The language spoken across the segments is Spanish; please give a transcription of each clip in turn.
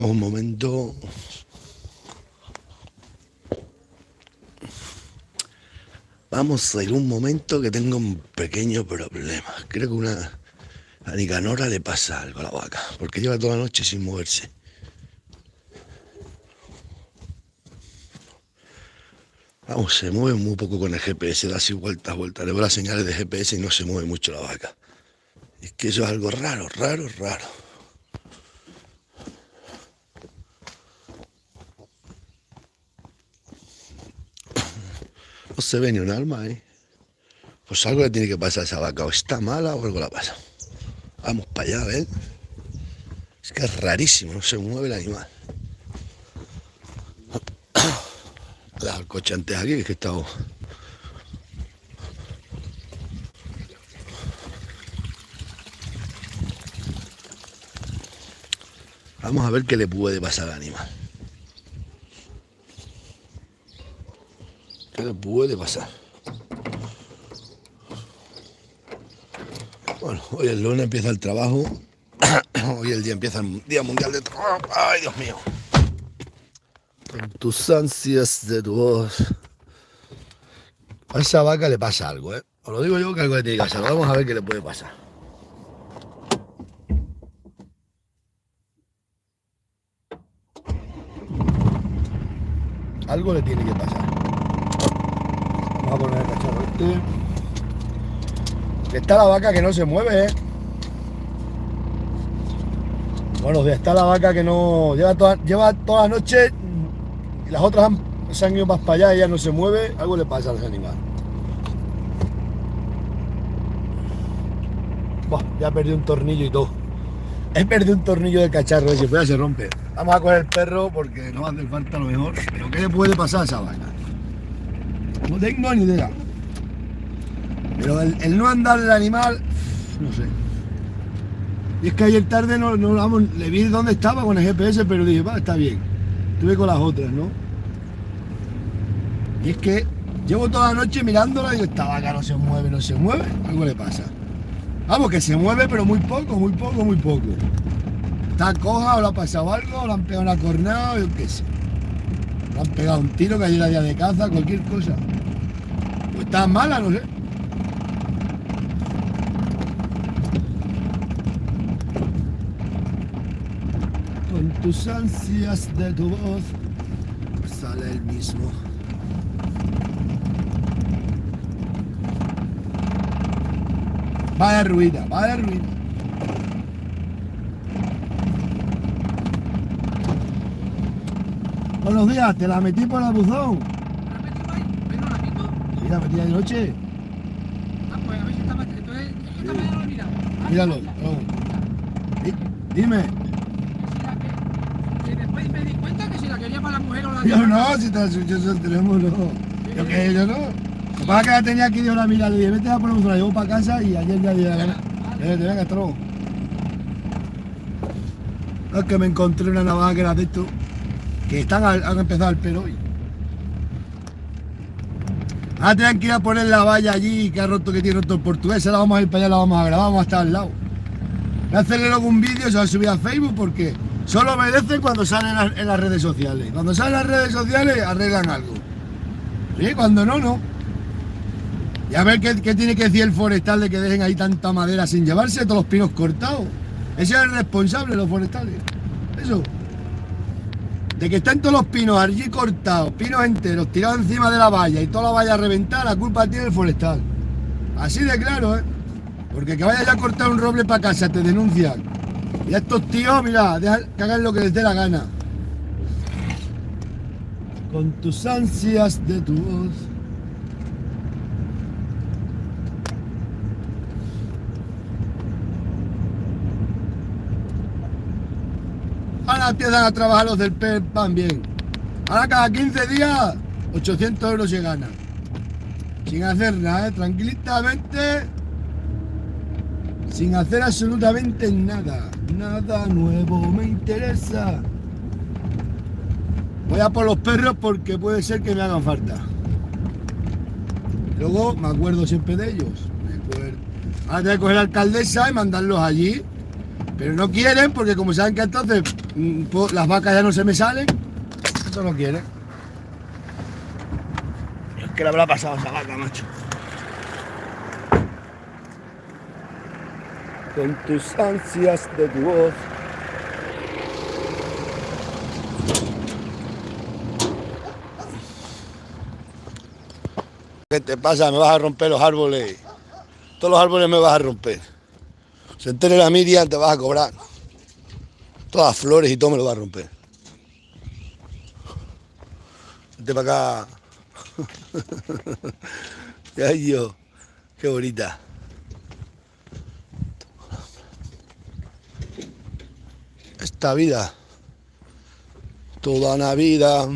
Un momento. Vamos a ir un momento que tengo un pequeño problema. Creo que a Nicanora le pasa algo a la vaca, porque lleva toda la noche sin moverse. Vamos, se mueve muy poco con el GPS, da así vueltas, vueltas. Le veo las señales de GPS y no se mueve mucho la vaca. Es que eso es algo raro, raro, raro. No se ve ni un alma, ¿eh? Pues algo le tiene que pasar a esa vaca, o está mala o algo la pasa. Vamos para allá, a ver. Es que es rarísimo, no se mueve el animal. Deja el coche antes aquí, que es que estamos. Vamos a ver qué le puede pasar al animal. ¿Qué le puede pasar? Bueno, hoy el lunes empieza el trabajo. Hoy el día empieza el Día Mundial de Trabajo. ¡Ay, Dios mío! Con tus ansias de tu voz. A esa vaca le pasa algo, ¿eh? Os lo digo yo que algo le tiene que pasar. Vamos a ver qué le puede pasar. Algo le tiene que pasar. Vamos a poner el cacharro este. Que está la vaca que no se mueve, ¿eh? Buenos días, está la vaca que no... Lleva toda la noche y las otras se han ido más para allá y ella no se mueve. Algo le pasa a ese animal. Buah, ya perdí un tornillo y todo. He perdido un tornillo del cacharro ese, pues ya se rompe. Vamos a coger el perro porque no hace falta lo mejor. Pero ¿qué le puede pasar a esa vaca? No tengo ni idea. Pero el no andar del animal, no sé. Y es que ayer tarde le vi dónde estaba con el GPS, pero dije, va, está bien. Estuve con las otras, ¿no? Y es que llevo toda la noche mirándola y digo, esta vaca no se mueve, no se mueve. Algo le pasa. Vamos, que se mueve, pero muy poco, muy poco, muy poco. Está coja, o le ha pasado algo, o le han pegado una cornada, yo qué sé. Le han pegado un tiro, que ayer era día de caza, cualquier cosa. O está mala, no sé. Con tus ansias de tu voz sale el mismo. Vaya ruina, vaya ruina. Buenos días, te la metí por el buzón. ¿La metí por ahí? ¿Pero la quito? Sí, la metí de noche. Ah, pues a ver si está más... Entonces, esta mañana lo he mirado. Míralo. Dime. Que después me di cuenta que si la quería para la mujer o la... Yo no, si yo tenemos no. Yo que yo no. Lo que pasa es que la tenía aquí de una mirada, le dije, vete a poner un la llevo para casa y ayer ya dije, venga, hasta luego. Es que me encontré una navaja que era de esto, que han empezado el pelo hoy. Ahora tienen que ir a poner la valla allí, que tiene roto el portugués, ahora vamos a ir para allá, la vamos a grabar, vamos a estar al lado. Voy a hacerle luego un vídeo, se va a subir a Facebook porque solo merece cuando salen en las redes sociales. Cuando salen en las redes sociales arreglan algo. Sí, cuando no, no. Y a ver qué tiene que decir el forestal de que dejen ahí tanta madera sin llevarse todos los pinos cortados. Ese es el responsable, los forestales. Eso. De que están todos los pinos allí cortados, pinos enteros, tirados encima de la valla y toda la valla reventada, la culpa tiene el forestal. Así de claro, ¿eh? Porque que vayas a cortar un roble para casa, te denuncian. Y a estos tíos, mira, dejan que hagan lo que les dé la gana. Con tus ansias de tu voz. Ahora empiezan a trabajar los del PEP, van bien. Ahora cada 15 días, 800 euros se ganan. Sin hacer nada, ¿eh? Tranquilamente. Sin hacer absolutamente nada. Nada nuevo me interesa. Voy a por los perros porque puede ser que me hagan falta. Luego me acuerdo siempre de ellos. Ahora tengo que coger a la alcaldesa y mandarlos allí. Pero no quieren porque como saben que entonces las vacas ya no se me salen. Esto no quiere. Dios, ¿qué le habrá pasado a esa vaca, macho? Con tus ansias de tu voz. ¿Qué te pasa? Me vas a romper los árboles. Todos los árboles me vas a romper. Se entere la Miriam, te vas a cobrar. Todas las flores y todo me lo vas a romper. Vente para acá. Ay, yo. Qué bonita. Esta vida. Toda una vida.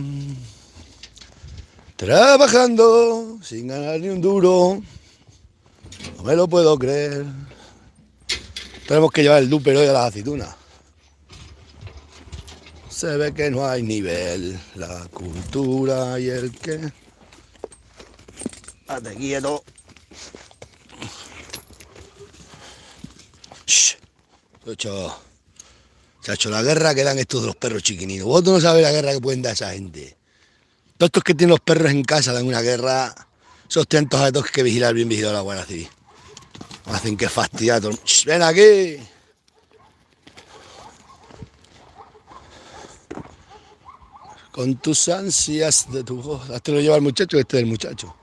Trabajando sin ganar ni un duro. No me lo puedo creer. Tenemos que llevar el duper hoy a las aceitunas. Se ve que no hay nivel. La cultura y el qué. Date quieto. Shh. Se ha hecho la guerra que dan estos de los perros chiquininos. Vosotros no sabéis la guerra que pueden dar esa gente. Todos estos que tienen los perros en casa dan una guerra. Esos tantos a todos que vigilar bien vigilado la Guardia Civil. Hacen que fastidiar. Ven aquí. Con tus ansias de tu voz. Este lo lleva el muchacho, este es el muchacho.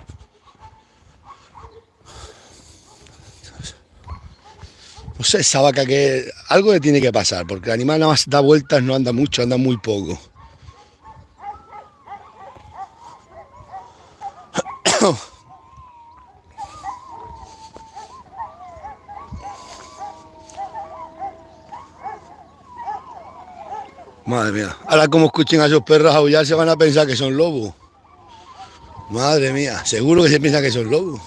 No sé, esa vaca que algo le tiene que pasar, porque el animal nada más da vueltas, no anda mucho, anda muy poco. Madre mía, ahora como escuchen a esos perros aullar se van a pensar que son lobos. Madre mía, seguro que se piensa que son lobos.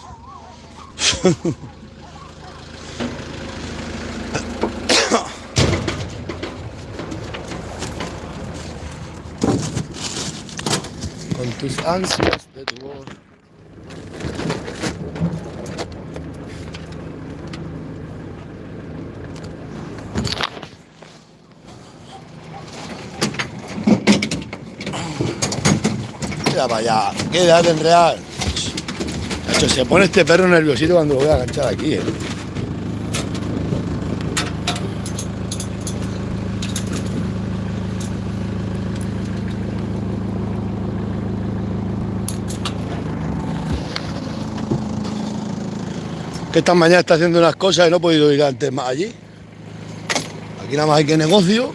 Con tus ansias de tu voz. Mira para allá, quédate en real. Nacho, se pone este perro nerviosito cuando lo voy a enganchar aquí, Que esta mañana está haciendo unas cosas y no he podido ir antes más allí. Aquí nada más hay que negocio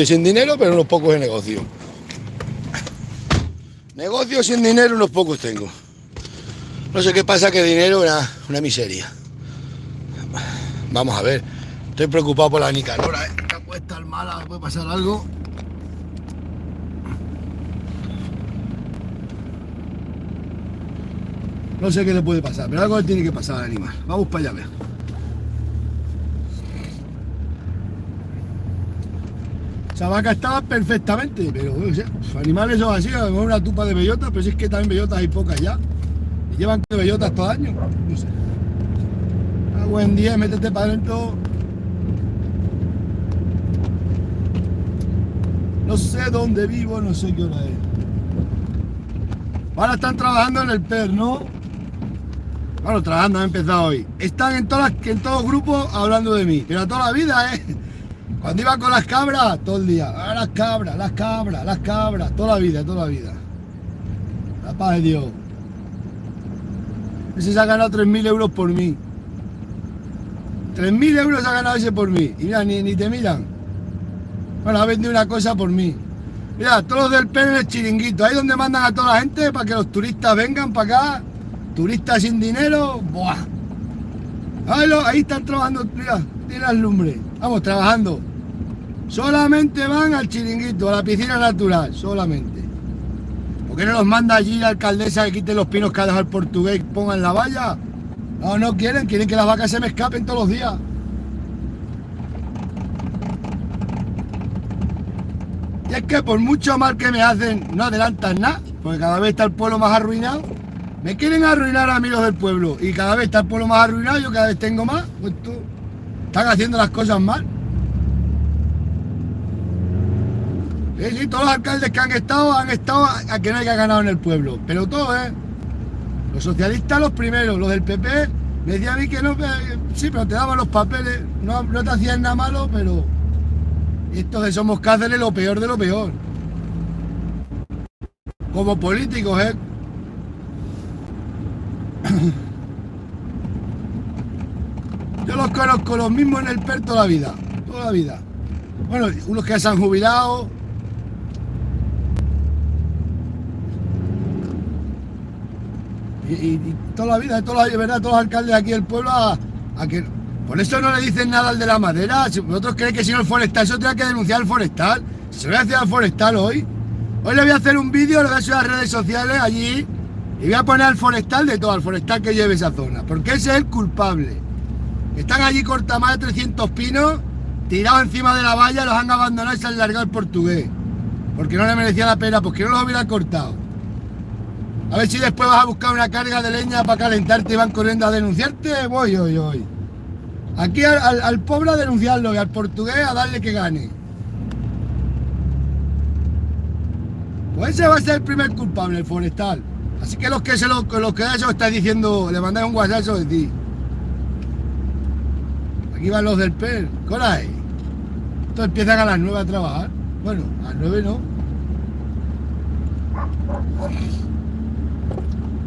sin dinero, pero unos pocos de negocio. Negocio sin dinero, unos pocos tengo. No sé qué pasa, que dinero es una miseria. Vamos a ver, estoy preocupado por la Nicanora, que puede estar mala, puede pasar algo. No sé qué le puede pasar, pero algo le tiene que pasar al animal. Vamos para allá a ver. Esa vaca estaba perfectamente, pero no sé, los animales son así, a lo mejor una tupa de bellotas, pero si es que también bellotas hay pocas ya. Y llevan bellotas todo el año, no sé. A buen día, métete para adentro. No sé dónde vivo, no sé qué hora es. Ahora están trabajando en el PER, ¿no? Bueno, trabajando, han empezado hoy. Están en todos los grupos hablando de mí, pero toda la vida, ¿eh? Cuando iba con las cabras, todo el día. Ah, las cabras, toda la vida. La paz de Dios. Ese se ha ganado 3.000 euros por mí. 3.000 euros se ha ganado ese por mí. Y mira, ni te miran. Bueno, ha vendido una cosa por mí. Mira, todos los del PER en el chiringuito. Ahí donde mandan a toda la gente para que los turistas vengan para acá. Turistas sin dinero. ¡Buah! Ahí están trabajando. Mira, tiene las lumbres. Vamos, trabajando. Solamente van al chiringuito, a la piscina natural. Solamente. ¿Por qué no los manda allí la alcaldesa que quite los pinos que ha dejado el portugués y pongan la valla? No quieren que las vacas se me escapen todos los días. Y es que por mucho mal que me hacen, no adelantan nada, porque cada vez está el pueblo más arruinado. Me quieren arruinar a mí los del pueblo, y cada vez está el pueblo más arruinado, yo cada vez tengo más. Pues tú, están haciendo las cosas mal. Sí, todos los alcaldes que han estado a que no haya ganado en el pueblo. Pero todos, ¿eh? Los socialistas los primeros, los del PP, me decían a mí que no, sí, pero te daban los papeles, no te hacían nada malo, pero estos de Somos Cáceres lo peor de lo peor. Como políticos, ¿eh? Yo los conozco los mismos en el PER toda la vida, toda la vida. Bueno, unos que se han jubilado. Y toda la vida, ¿verdad? Todos los alcaldes aquí del pueblo a que... Por eso no le dicen nada al de la madera. Si vosotros creéis que si no el forestal, eso tendrá que denunciar al forestal. Se lo voy a hacer al forestal hoy. Hoy le voy a hacer un vídeo, lo voy a subir a las redes sociales allí y voy a poner al forestal de todo, al forestal que lleve esa zona. Porque ese es el culpable. Están allí corta más de 300 pinos, tirados encima de la valla, los han abandonado y se han largado el portugués. Porque no le merecía la pena, porque no los hubieran cortado. A ver si después vas a buscar una carga de leña para calentarte y van corriendo a denunciarte. Voy. Aquí al pobre a denunciarlo y al portugués a darle que gane. Pues ese va a ser el primer culpable, el forestal. Así que los que eso estáis diciendo, le mandáis un WhatsApp, eso decís. Aquí van los del PER. Coraje. Estos empiezan a las 9 a trabajar. Bueno, a las 9 no.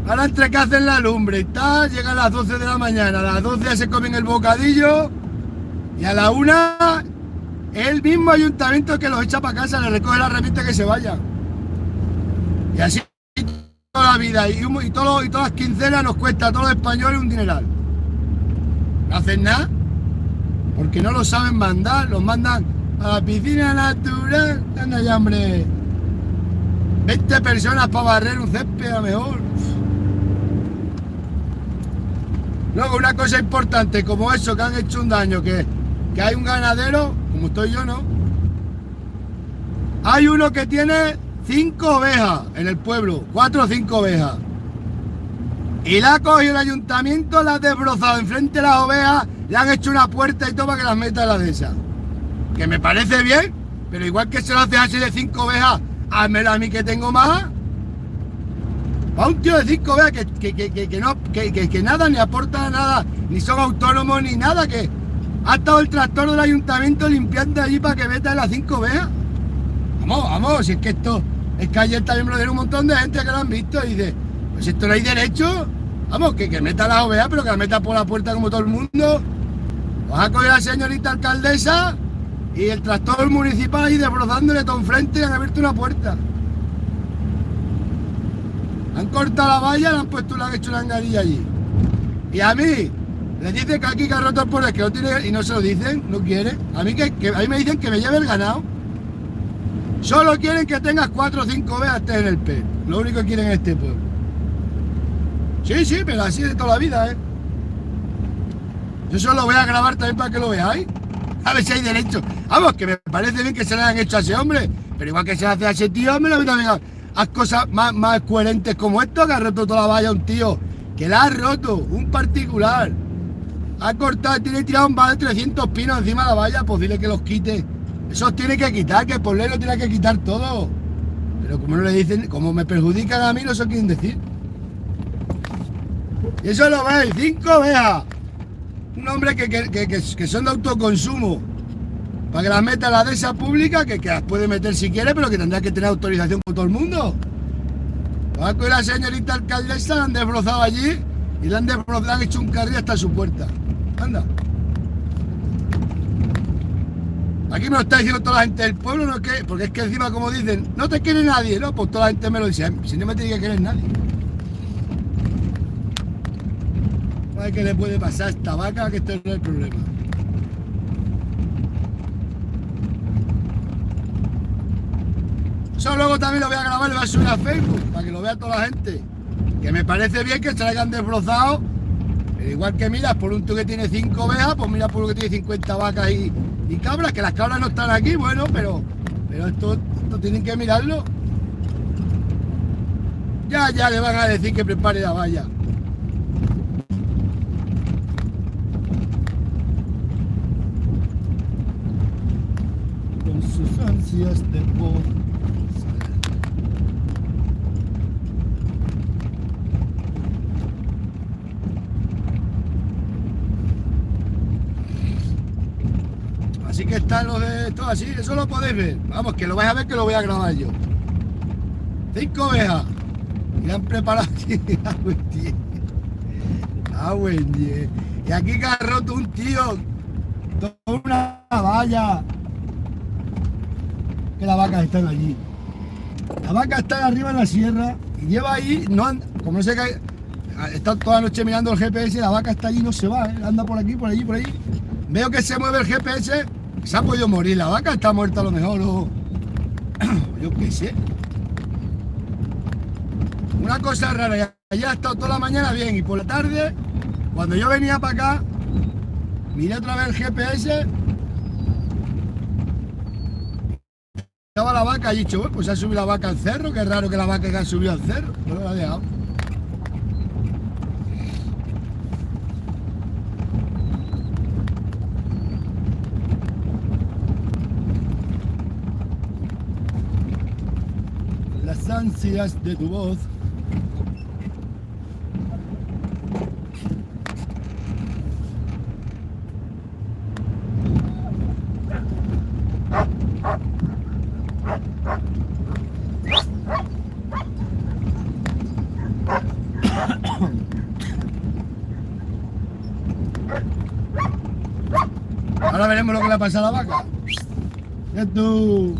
Ahora entre que hacen la lumbre y tal, llegan a las 12 de la mañana, a las 12 se comen el bocadillo y a la 1 es el mismo ayuntamiento que los echa para casa, le recoge la herramienta que se vayan. Y así toda la vida y todas las quincenas nos cuesta a todos los españoles un dineral. No hacen nada porque no lo saben mandar, los mandan a la piscina natural. Anda ya, hombre. 20 personas para barrer un césped a lo mejor. Luego una cosa importante como eso, que han hecho un daño, que hay un ganadero, como estoy yo, ¿no? Hay uno que tiene 5 ovejas en el pueblo, 4 o 5 ovejas. Y la ha cogido el ayuntamiento, la ha desbrozado enfrente de las ovejas, le han hecho una puerta y todo para que las meta en la de esas. Que me parece bien, pero igual que se lo hace así de 5 ovejas, házmelo a mí que tengo más. A un tío de 5 ovejas que nada, ni aporta nada, ni son autónomos ni nada, que ha estado el tractor del ayuntamiento limpiando allí para que meta las 5 ovejas. Vamos, si es que esto, es que ayer también me lo dieron un montón de gente que lo han visto y dice, pues esto no hay derecho, vamos, que meta las ovejas, pero que las meta por la puerta como todo el mundo. Vas a coger a la señorita alcaldesa y el tractor municipal ahí desbrozándole todo enfrente y han abierto una puerta. Han cortado la valla, le han hecho una angarilla allí. Y a mí, les dicen que aquí que ha roto el poder, que no tiene, y no se lo dicen, no quiere. A mí me dicen que me lleve el ganado. Solo quieren que tengas 4 o 5 ovejas estés en el PER. Lo único que quieren en este pueblo. Sí, pero así de toda la vida, ¿eh? Yo solo lo voy a grabar también para que lo veáis. A ver si hay derecho. Vamos, que me parece bien que se le hayan hecho a ese hombre. Pero igual que se hace a ese tío, me lo voy a haz cosas más coherentes como esto, que ha roto toda la valla un tío. Que la ha roto, un particular. Ha cortado, tiene tirado un más de 300 pinos encima de la valla, pues dile que los quite. Esos tiene que quitar, que por ley lo tiene que quitar todo. Pero como no le dicen, como me perjudican a mí, no se lo quieren decir. Y eso lo veis, 5 ovejas. Un hombre que son de autoconsumo. Para que las meta a la dehesa pública, que las puede meter si quiere, pero que tendrá que tener autorización por todo el mundo. Va con la señorita alcaldesa, la han desbrozado allí y le han hecho un carril hasta su puerta. Anda. Aquí me lo está diciendo toda la gente del pueblo, ¿no? Porque es que encima, como dicen, no te quiere nadie, ¿no? Pues toda la gente me lo dice, si no me tiene que querer nadie. A ver qué le puede pasar a esta vaca, que esto no es el problema. Eso luego también lo voy a grabar y lo voy a subir a Facebook, para que lo vea toda la gente. Que me parece bien que se la hayan desbrozado, pero igual que miras por un tío que tiene 5 ovejas, pues mira por uno que tiene 50 vacas y cabras, que las cabras no están aquí, bueno, pero esto tienen que mirarlo. Ya le van a decir que prepare la valla. Con sus ansias de voz. están los de esto así, eso lo podéis ver. Vamos, que lo vais a ver, que lo voy a grabar yo. 5 ovejas. Y le han preparado aquí. Buen día. Y aquí que ha roto un tío. Toda una valla. Que las vacas están allí. Las vacas están arriba en la sierra. Y lleva ahí, no anda, como no sé qué. Está toda la noche mirando el GPS, la vaca está allí, no se va, anda por aquí, por allí, por ahí. Veo que se mueve el GPS, se ha podido morir, la vaca está muerta a lo mejor, o yo qué sé. Una cosa rara, ya ha estado toda la mañana bien, y por la tarde, cuando yo venía para acá, miré otra vez el GPS, estaba la vaca, y he dicho, bueno, pues ha subido la vaca al cerro, qué raro que la vaca haya subido al cerro, no lo ha dejado. Las ansias de tu voz. Ahora veremos lo que le ha pasado a la vaca. ¿Qué tú?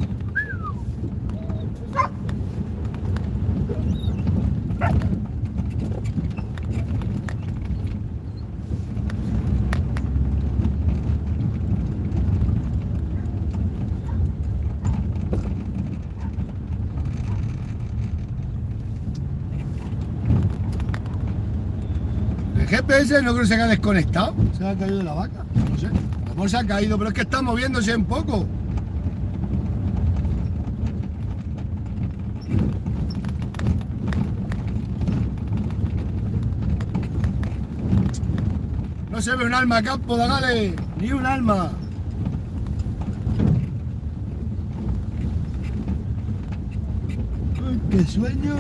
El GPS no creo que se haya desconectado. Se ha caído de la vaca. No sé. ¿Cómo se ha caído? Pero es que está moviéndose un poco. No se ve un alma, campo, dale. Ni un alma. Ay, qué sueño.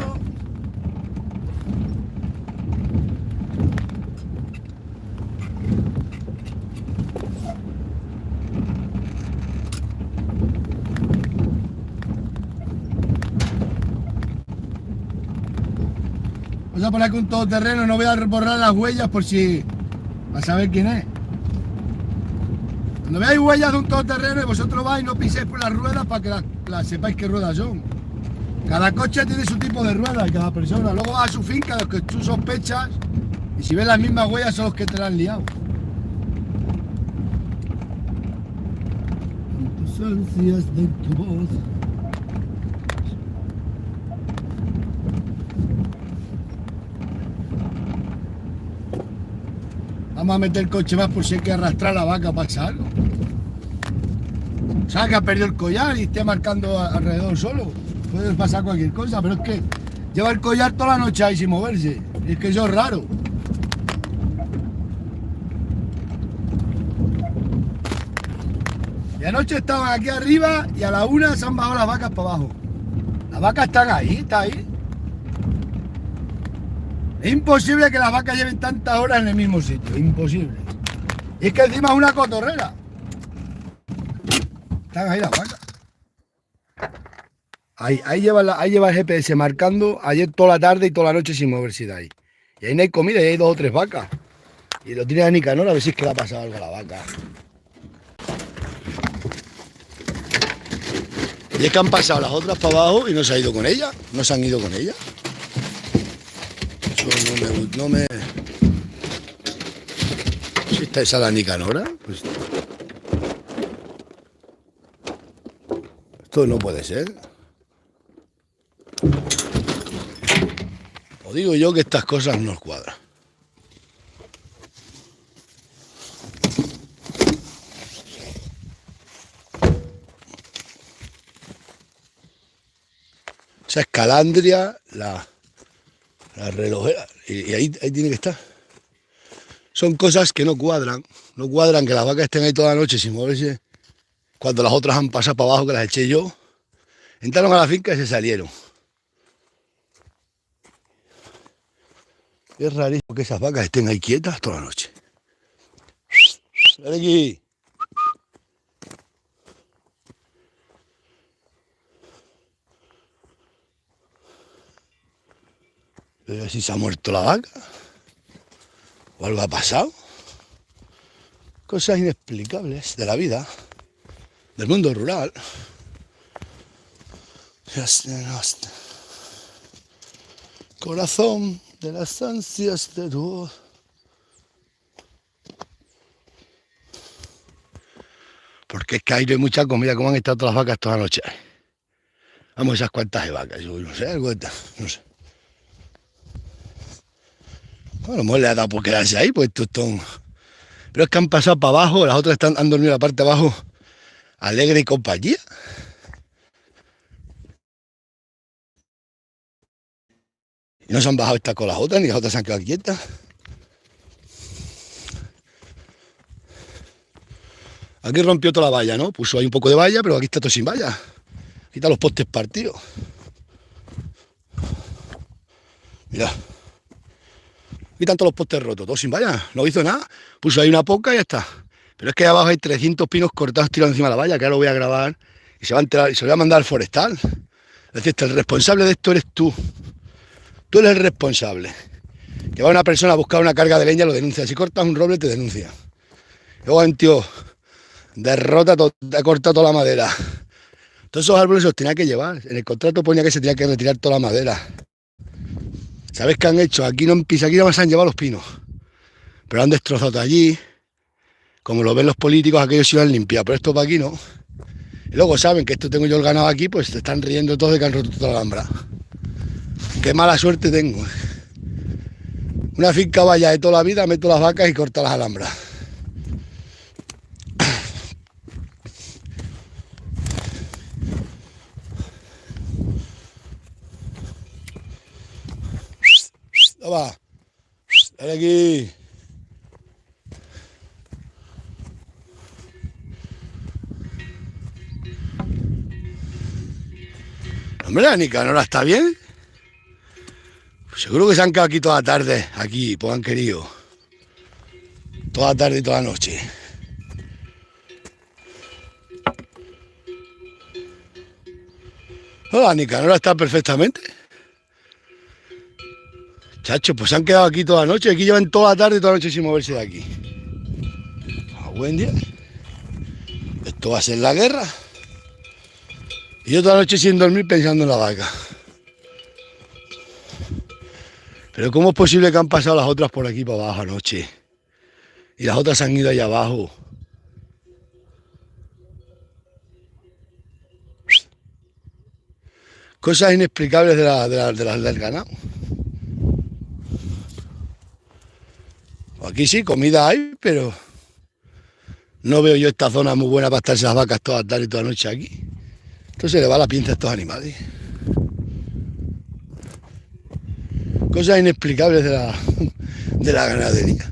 Voy a poner aquí un todoterreno, no voy a borrar las huellas por si... a saber quién es. Cuando veáis huellas de un todoterreno y vosotros vais y no piséis por las ruedas para que las sepáis qué ruedas son. Cada coche tiene su tipo de ruedas y cada persona. Luego vas a su finca, los que tú sospechas, y si ves las mismas huellas son los que te la han liado. Tus ansias de tu voz. Vamos a meter el coche más por si hay que arrastrar la vaca para pasar algo. ¿Sabes que ha perdido el collar y esté marcando alrededor solo? Puede pasar cualquier cosa, pero es que lleva el collar toda la noche ahí sin moverse. Y es que eso es raro. Y anoche estaban aquí arriba y a la 1 se han bajado las vacas para abajo. Las vacas están ahí, está ahí. Es imposible que las vacas lleven tantas horas en el mismo sitio, imposible. Y es que encima es una cotorrera. Están ahí las vacas. Ahí lleva el GPS marcando ayer toda la tarde y toda la noche sin moverse de ahí. Y ahí no hay comida, y hay 2 o 3 vacas. Y lo tiene a Nicanor a ver si es que le ha pasado algo a la vaca. Y es que han pasado las otras para abajo y no se ha ido con ella. No se han ido con ella. No me... Si está esa la Nicanora, pues... Esto no puede ser. Os digo yo que estas cosas no os cuadran. Esa es Calandria, la relojera, y ahí tiene que estar. Son cosas que no cuadran que las vacas estén ahí toda la noche sin moverse, cuando las otras han pasado para abajo, que las eché yo. Entraron a la finca y se salieron. Es rarísimo que esas vacas estén ahí quietas toda la noche. Ven aquí. Pero si se ha muerto la vaca, o algo ha pasado. Cosas inexplicables de la vida, del mundo rural. Corazón de las ansias de tu... Porque es que hay mucha comida, como han estado todas las vacas toda la noche. Vamos, esas cuantas de vacas, yo no sé, algo de tal, no sé. Bueno, a lo mejor le ha dado por quedarse ahí, pues esto es... Pero es que han pasado para abajo, las otras han dormido en la parte de abajo, alegre y compañía. Y no se han bajado estas con las otras, ni las otras se han quedado quietas. Aquí rompió toda la valla, ¿no? Puso ahí un poco de valla, pero aquí está todo sin valla. Aquí están los postes partidos. Mira. Aquí están todos los postes rotos, todos sin valla. No hizo nada. Puso ahí una poca y ya está. Pero es que ahí abajo hay 300 pinos cortados tirados encima de la valla, que ahora lo voy a grabar. Y se va a enterar, y se lo voy a mandar al forestal. Es decir, el responsable de esto eres tú. Tú eres el responsable. Que va una persona a buscar una carga de leña, lo denuncia. Si cortas un roble, te denuncia. Luego un tío derrota, ha cortado toda la madera. Todos esos árboles se los tenía que llevar. En el contrato ponía que se tenía que retirar toda la madera. ¿Sabes qué han hecho? Aquí no más han llevado los pinos. Pero han destrozado allí. Como lo ven los políticos, aquellos se iban limpiar. Pero esto para aquí no. Y luego saben que esto tengo yo el ganado aquí, pues se están riendo todos de que han roto toda la alhambra. Qué mala suerte tengo. Una finca valla de toda la vida, meto las vacas y corto las alhambras. Toma. Ven aquí. Hombre, la Nicanora está bien. Pues seguro que se han quedado aquí toda la tarde, aquí, pues han querido. Toda la tarde y toda la noche. No, la Nicanora está perfectamente. Chacho, pues se han quedado aquí toda la noche. Aquí llevan toda la tarde y toda la noche sin moverse de aquí. A buen día. Esto va a ser la guerra. Y yo toda la noche sin dormir pensando en la vaca. Pero ¿cómo es posible que han pasado las otras por aquí para abajo anoche? Y las otras han ido allá abajo. Cosas inexplicables del ganado. Aquí sí, comida hay, pero no veo yo esta zona muy buena para estarse las vacas toda la tarde y toda la noche aquí. Entonces le va la pinza a estos animales. Cosas inexplicables de la ganadería.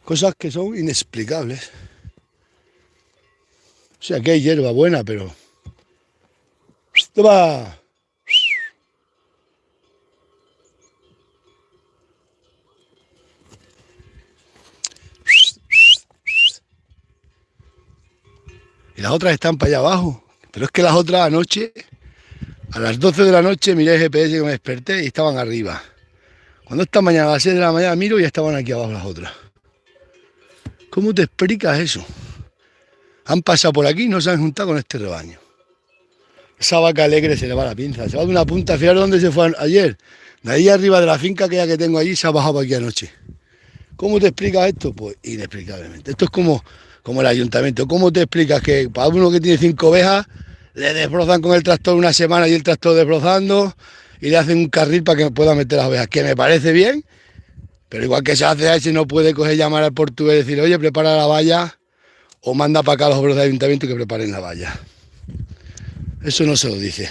Cosas que son inexplicables. O sea, que hay hierba buena, pero... ¡Toma! Y las otras están para allá abajo. Pero es que las otras anoche, a las 12 de la noche, miré el GPS que me desperté y estaban arriba. Cuando esta mañana a las 6 de la mañana miro y ya estaban aquí abajo las otras. ¿Cómo te explicas eso? Han pasado por aquí y no se han juntado con este rebaño. Esa vaca alegre se le va la pinza. Se va de una punta. Fijaros dónde se fue ayer. De ahí arriba de la finca que tengo allí se ha bajado aquí anoche. ¿Cómo te explicas esto? Pues inexplicablemente. Esto es como el ayuntamiento. ¿Cómo te explicas que para uno que tiene 5 ovejas le desbrozan con el tractor una semana y el tractor desbrozando y le hacen un carril para que pueda meter las ovejas? Que me parece bien, pero igual que se hace a ese no puede coger, llamar al portugués y decir, oye, prepara la valla o manda para acá a los obreros del ayuntamiento que preparen la valla. Eso no se lo dice.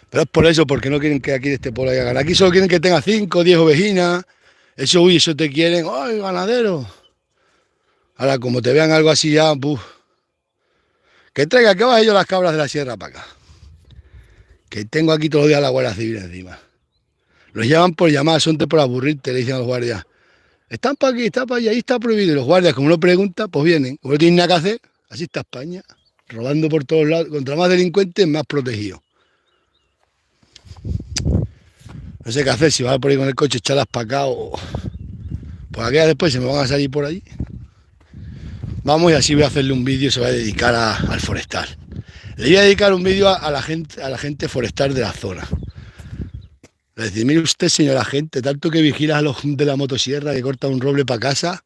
Pero es por eso, porque no quieren que aquí de este pueblo haya ganado. Aquí solo quieren que tenga 5 o 10 ovejinas. Eso, uy, eso te quieren. ¡Ay, ganadero! Ahora, como te vean algo así ya, ¡buf! Que traiga, que baje yo las cabras de la sierra para acá. Que tengo aquí todos los días la Guardia Civil encima. Los llaman por llamar, son por aburrirte, le dicen a los guardias. Están para aquí, están para allá, ahí está prohibido. Y los guardias, como no preguntan, pues vienen. Como no tienen nada que hacer, así está España. robando por todos lados. Contra más delincuentes, más protegido. No sé qué hacer, si vas por ahí con el coche, echarlas para acá o... Pues aquellas después se me van a salir por allí. Vamos, y así voy a hacerle un vídeo, se va a dedicar al forestal. Le voy a dedicar un vídeo a la gente forestal de la zona. Le decir, mire usted, señora gente, tanto que vigila a los de la motosierra que corta un roble para casa.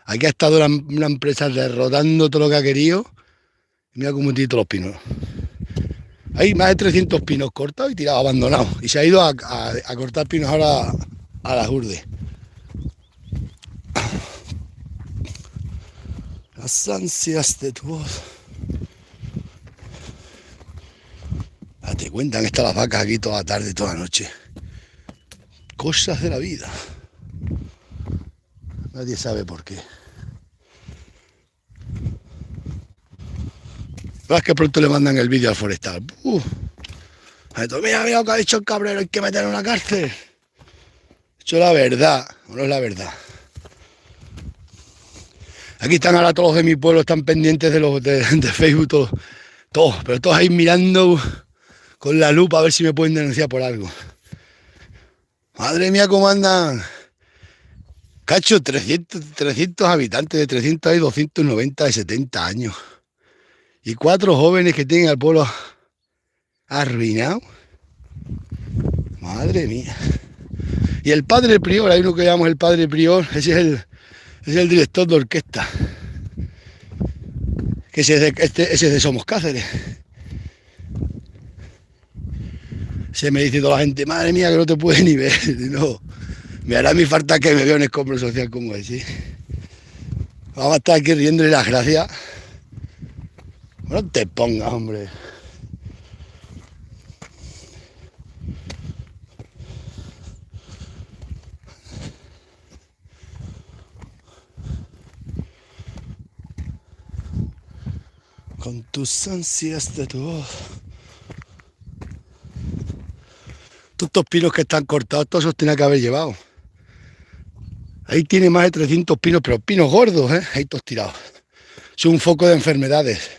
Aquí ha estado una empresa derrotando todo lo que ha querido. Mira cómo tiene todos los pinos. Hay más de 300 pinos cortados y tirados, abandonados. Y se ha ido a cortar pinos ahora a las urdes. Las ansias de tu voz. Date cuenta que están las vacas aquí toda la tarde, toda la noche. Cosas de la vida. Nadie sabe por qué. Verás que pronto le mandan el vídeo al forestal. Mira lo que ha dicho el cabrero, hay que meter en una cárcel. Eso es la verdad, o no es la verdad. Aquí están ahora todos los de mi pueblo, están pendientes de Facebook, todos, pero todos ahí mirando con la lupa a ver si me pueden denunciar por algo. Madre mía, cómo andan. Cacho, 300 habitantes, de 300 hay 290 de 70 años. Y 4 jóvenes que tienen al pueblo arruinado. Madre mía. Y el padre prior, hay uno que llamamos el padre prior, ese es el director de orquesta. Que ese es de Somos Cáceres. Se me dice toda la gente, madre mía, que no te puedes ni ver. No, me hará mi falta que me vea un escombro social como ese. Vamos a estar aquí riéndole las gracias. No te pongas, hombre. Con tus ansias de tu voz. Todos estos pinos que están cortados, todos esos tenía que haber llevado. Ahí tiene más de 300 pinos, pero pinos gordos, ¿eh? Ahí todos tirados. Es un foco de enfermedades.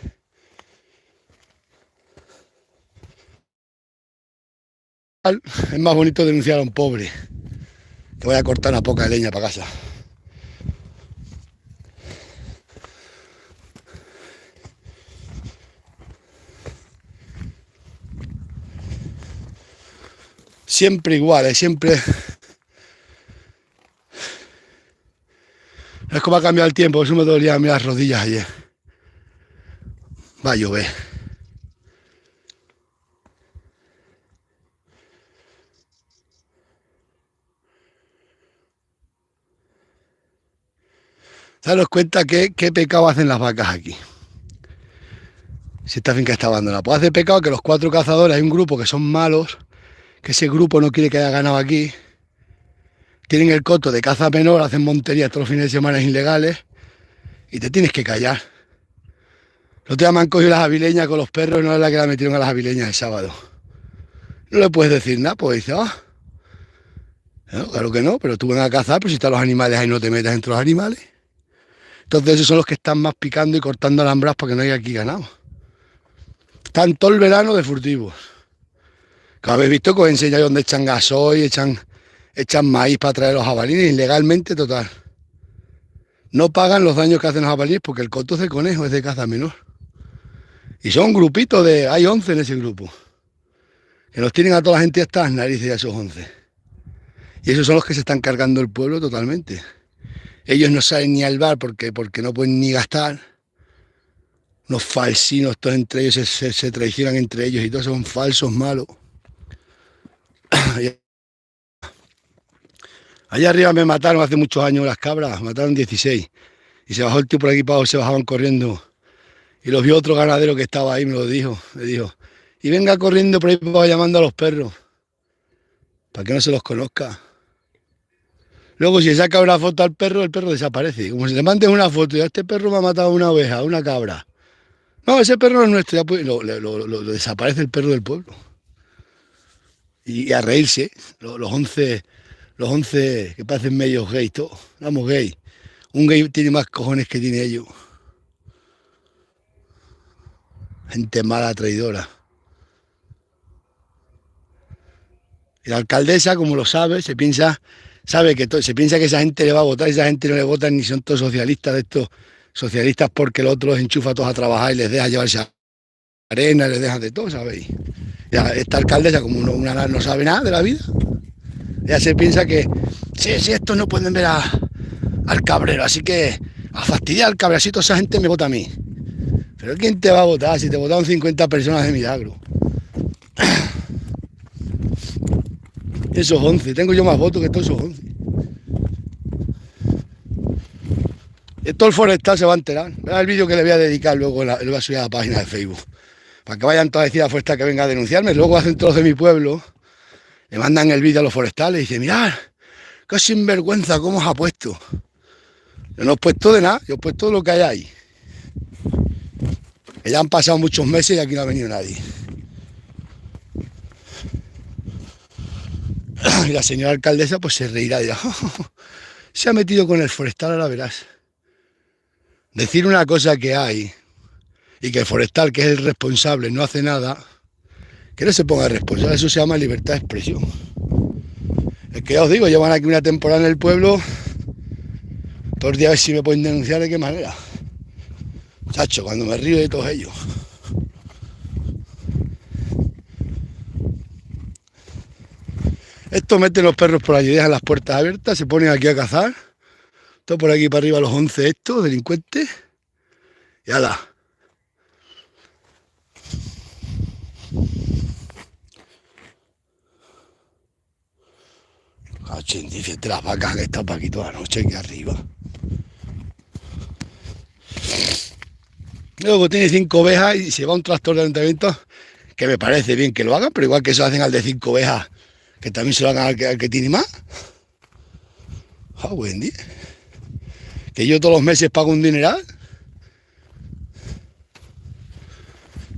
Es más bonito denunciar a un pobre. Que voy a cortar una poca de leña para casa. Siempre igual, siempre... Es como ha cambiado el tiempo, eso me dolía a mí las rodillas ayer. Va a llover. Daros cuenta qué pecado hacen las vacas aquí. Si esta finca está abandonada. Pues hace pecado que los 4 cazadores, hay un grupo que son malos, que ese grupo no quiere que haya ganado aquí. Tienen el coto de caza menor, hacen monterías todos los fines de semana ilegales y te tienes que callar. No te llaman cogido las avileñas con los perros, no es la que la metieron a las avileñas el sábado. No le puedes decir nada, pues dice, no, claro que no, pero tú ven a cazar, pero si están los animales ahí no te metas entre los animales. Entonces esos son los que están más picando y cortando alambras para que no haya aquí ganado. Están todo el verano de furtivos. Que habéis visto que os enseñáis donde echan gasoil, echan maíz para traer los jabalíes, ilegalmente total. No pagan los daños que hacen los jabalíes porque el coto de conejo es de caza menor. Y son grupitos hay 11 en ese grupo. Que nos tienen a toda la gente hasta las narices a esos 11. Y esos son los que se están cargando el pueblo totalmente. Ellos no saben ni al bar porque no pueden ni gastar. Unos falsinos, todos entre ellos se traicionan entre ellos y todos son falsos, malos. Allá arriba me mataron hace muchos años las cabras, mataron 16. Y se bajó el tío por aquí para abajo, se bajaban corriendo. Y los vio otro ganadero que estaba ahí, me dijo. Y venga corriendo por ahí para abajo llamando a los perros. Para que no se los conozca. Luego si saca una foto al perro, el perro desaparece. Como si le mandes una foto y este perro me ha matado una oveja, una cabra. No, ese perro no es nuestro, ya pues, lo desaparece el perro del pueblo. Y a reírse, los 11 que parecen medios gays, todos, éramos gays. Un gay tiene más cojones que tiene ellos. Gente mala, traidora. Y la alcaldesa, como lo sabe, sabe que se piensa que esa gente le va a votar, y esa gente no le vota ni son todos socialistas de estos socialistas porque el otro los enchufa a todos a trabajar y les deja llevarse arena, les deja de todo, ¿sabéis? Ya, esta alcaldesa, como no sabe nada de la vida, ella se piensa que sí, estos no pueden ver al cabrero, así que a fastidiar al cabrero, así toda esa gente me vota a mí. Pero ¿quién te va a votar si te votaron 50 personas de milagro? Esos 11, tengo yo más votos que todos esos 11. Esto el forestal se va a enterar. Verá el vídeo que le voy a dedicar luego, lo voy a subir a la página de Facebook. Para que vayan todos a decir a la forestal que venga a denunciarme. Luego hacen todos de mi pueblo, le mandan el vídeo a los forestales y dicen, mirad, qué sinvergüenza, cómo os ha puesto. Yo no he puesto de nada, yo he puesto lo que hay ahí. Que ya han pasado muchos meses y aquí no ha venido nadie. Y la señora alcaldesa pues se reirá y dirá, se ha metido con el forestal, ahora verás. Decir una cosa que hay y que el forestal, que es el responsable, no hace nada, que no se ponga responsable, eso se llama libertad de expresión. Es que ya os digo, llevan aquí una temporada en el pueblo, todos los días a ver si me pueden denunciar de qué manera. Chacho, cuando me río de todos ellos. Estos meten los perros por allí, dejan las puertas abiertas, se ponen aquí a cazar. Todo por aquí para arriba los 11 estos, delincuentes. Y ala. Dice las vacas que están para aquí toda la noche aquí arriba. Luego tiene 5 ovejas y se va un tractor de ayuntamiento, que me parece bien que lo hagan, pero igual que eso hacen al de 5 ovejas, que también se lo hagan al que tiene más. Ah, buen día. Que yo todos los meses pago un dineral.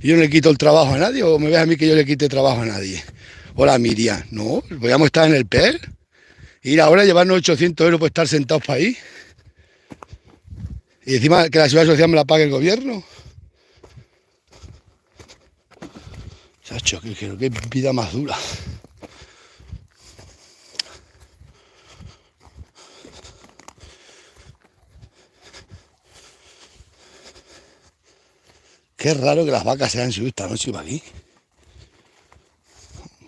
Y yo no le quito el trabajo a nadie, o me ves a mí que yo le quite trabajo a nadie. Hola Miriam, no, podríamos estar en el PER, ir ahora a llevarnos 800 euros por estar sentados para ahí. Y encima que la seguridad social me la pague el gobierno. Chacho, qué vida más dura. Qué raro que las vacas se hayan subido esta noche para aquí.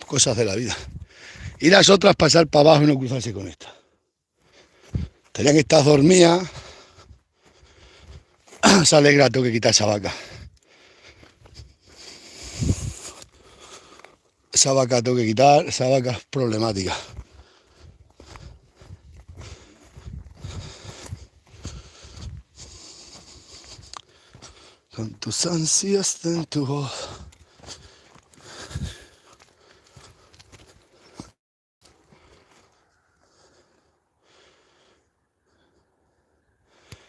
Cosas de la vida. Y las otras pasar para abajo y no cruzarse con esta. Tenían que estar dormidas. Se alegra, tengo que quitar esa vaca. Esa vaca tengo que quitar, esa vaca es problemática. Con tus ansias en tu voz.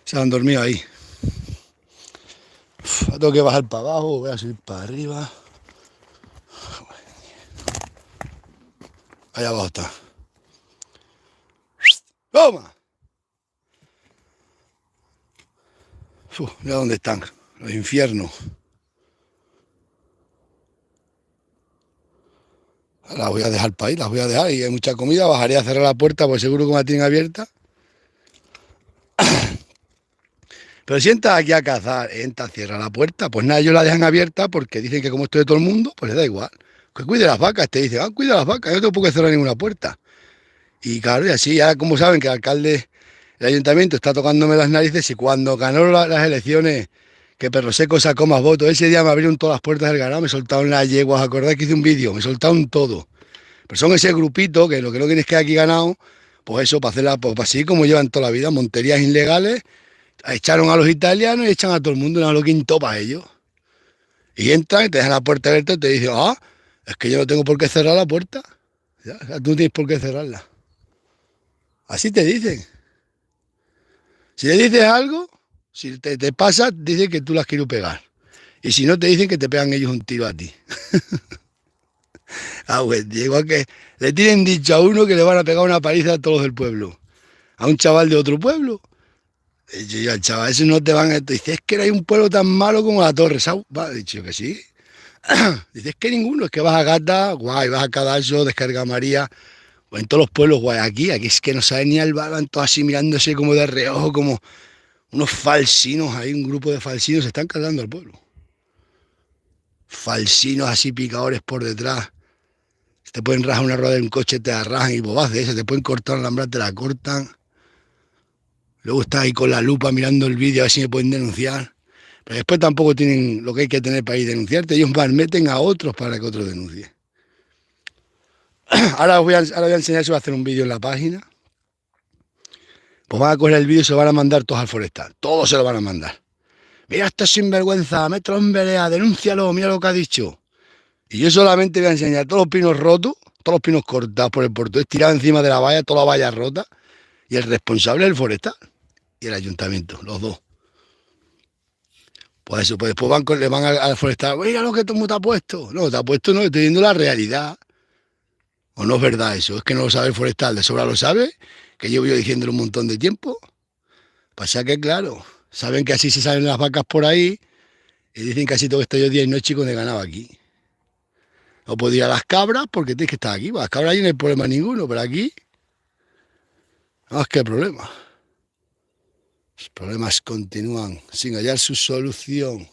Se han dormido ahí. Tengo que bajar para abajo, voy a subir para arriba. Allá abajo está. ¡Toma! Mira dónde están, los infiernos. Las voy a dejar para ahí, las voy a dejar. Y hay mucha comida, bajaré a cerrar la puerta, porque seguro que me la tienen abierta. Pero si entras aquí a cazar, entra, cierra la puerta, pues nada, ellos la dejan abierta porque dicen que como esto de todo el mundo, pues les da igual. Que cuide las vacas, te dicen, cuida las vacas, yo no tengo por qué cerrar ninguna puerta. Y claro, y así, ya como saben que el alcalde, el ayuntamiento está tocándome las narices, y cuando ganó las elecciones, que Perro Seco sacó más votos, ese día me abrieron todas las puertas del ganado, me soltaron las yeguas, acordáis que hice un vídeo, me soltaron todo. Pero son ese grupito que lo que no tienes que aquí ganado, pues eso, para hacerla, pues así como llevan toda la vida, monterías ilegales. Echaron a los italianos y echan a todo el mundo, no lo quinto para ellos. Y entran y te dejan la puerta abierta y te dicen, es que yo no tengo por qué cerrar la puerta. Ya, o sea, tú no tienes por qué cerrarla. Así te dicen. Si le dices algo, si te pasa, dicen que tú las quieres pegar. Y si no, te dicen que te pegan ellos un tiro a ti. Pues igual que le tienen dicho a uno que le van a pegar una paliza a todos los del pueblo. A un chaval de otro pueblo. He dicho yo al chaval, eso no te van a... Dice, es que no hay un pueblo tan malo como la Torre, ¿sabes? He dicho que sí. Dice, es que ninguno, es que vas a Gata, guay, vas a Cadalso, Descarga María, o en todos los pueblos, guay, aquí es que no saben ni al bar, van todos así mirándose como de reojo, como unos falsinos, hay un grupo de falsinos, se están cargando al pueblo. Falsinos así picadores por detrás. Te pueden rajar una rueda de un coche, te la rajan y bobas de eso, te pueden cortar una alambrada, te la cortan. Luego estás ahí con la lupa mirando el vídeo a ver si me pueden denunciar. Pero después tampoco tienen lo que hay que tener para ir a denunciarte. Ellos van, meten a otros para que otros denuncien. Ahora voy a enseñar, se va a hacer un vídeo en la página. Pues van a coger el vídeo y se lo van a mandar todos al forestal. Todos se lo van a mandar. Mira, esto es sinvergüenza, metro en vereda, denúncialo, mira lo que ha dicho. Y yo solamente voy a enseñar todos los pinos rotos, todos los pinos cortados por el portugués, tirados encima de la valla, toda la valla rota. Y el responsable es el forestal y el ayuntamiento, los dos. Pues eso, pues después le van al forestal, mira lo que tú te has puesto. No, te ha puesto, no, estoy viendo la realidad. O no es verdad eso, es que no lo sabe el forestal, de sobra lo sabe, que llevo yo diciéndolo un montón de tiempo. Pasa que, claro, saben que así se salen las vacas por ahí y dicen que así tengo que estar yo día y noche con el ganado aquí. No puedo ir a las cabras porque tienes que estar aquí. Las cabras ahí no hay problema ninguno, pero aquí, más que problema. Los problemas continúan sin hallar su solución.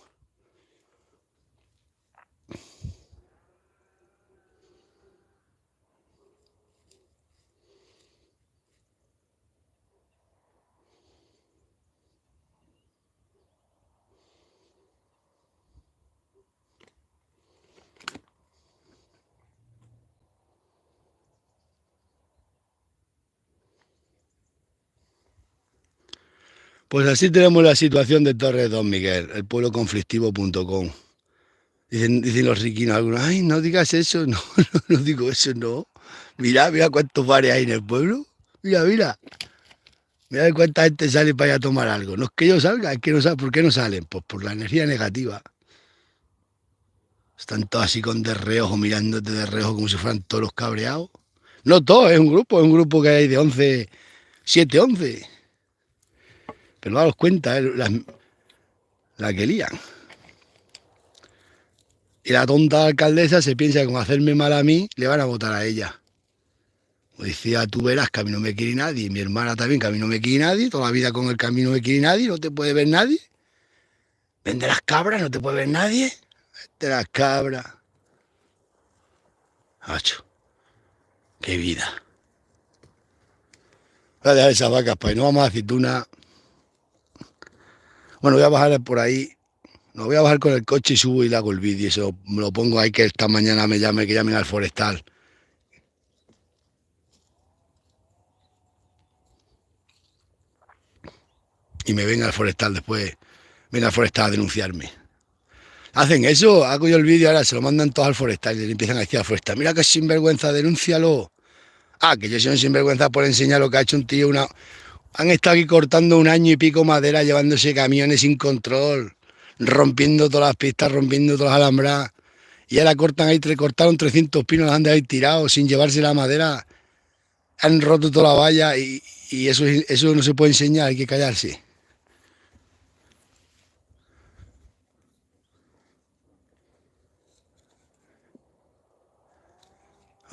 Pues así tenemos la situación de Torres Don Miguel, el puebloconflictivo.com. Dicen los riquinos algunos, ay, no digas eso, no, no digo eso, no. Mira cuántos bares hay en el pueblo. Mira de cuánta gente sale para ir a tomar algo. No es que yo salga, es que no salen. ¿Por qué no salen? Pues por la energía negativa. Están todos así con de reojo, mirándote de reojo como si fueran todos los cabreados. No todos, es un grupo que hay de 11, 7, 11. Pero daros cuenta, la que lían. Y la tonta alcaldesa se piensa que con hacerme mal a mí, le van a votar a ella. Como decía, tú verás que a mí no me quiere nadie, y mi hermana también, que a mí no me quiere nadie, toda la vida con el que a mí no me quiere nadie, no te puede ver nadie. Vende las cabras, no te puede ver nadie. Vende las cabras. Macho, qué vida. Voy a dejar esas vacas para ahí, no vamos a aceituna. Bueno, voy a bajar por ahí. No voy a bajar con el coche y subo y le hago el vídeo. Eso me lo pongo ahí que esta mañana que llamen al forestal. Y me venga al forestal después. Venga al forestal a denunciarme. Hacen eso, hago yo el vídeo, ahora se lo mandan todos al forestal y le empiezan a decir al forestal, mira que es sinvergüenza, denúncialo. Ah, que yo soy un sinvergüenza por enseñar lo que ha hecho un tío. Han estado aquí cortando 1 año y pico madera, llevándose camiones sin control, rompiendo todas las pistas, rompiendo todas las alambras. Y ahora cortaron 300 pinos, los han dejado ahí tirados sin llevarse la madera. Han roto toda la valla y eso no se puede enseñar, hay que callarse.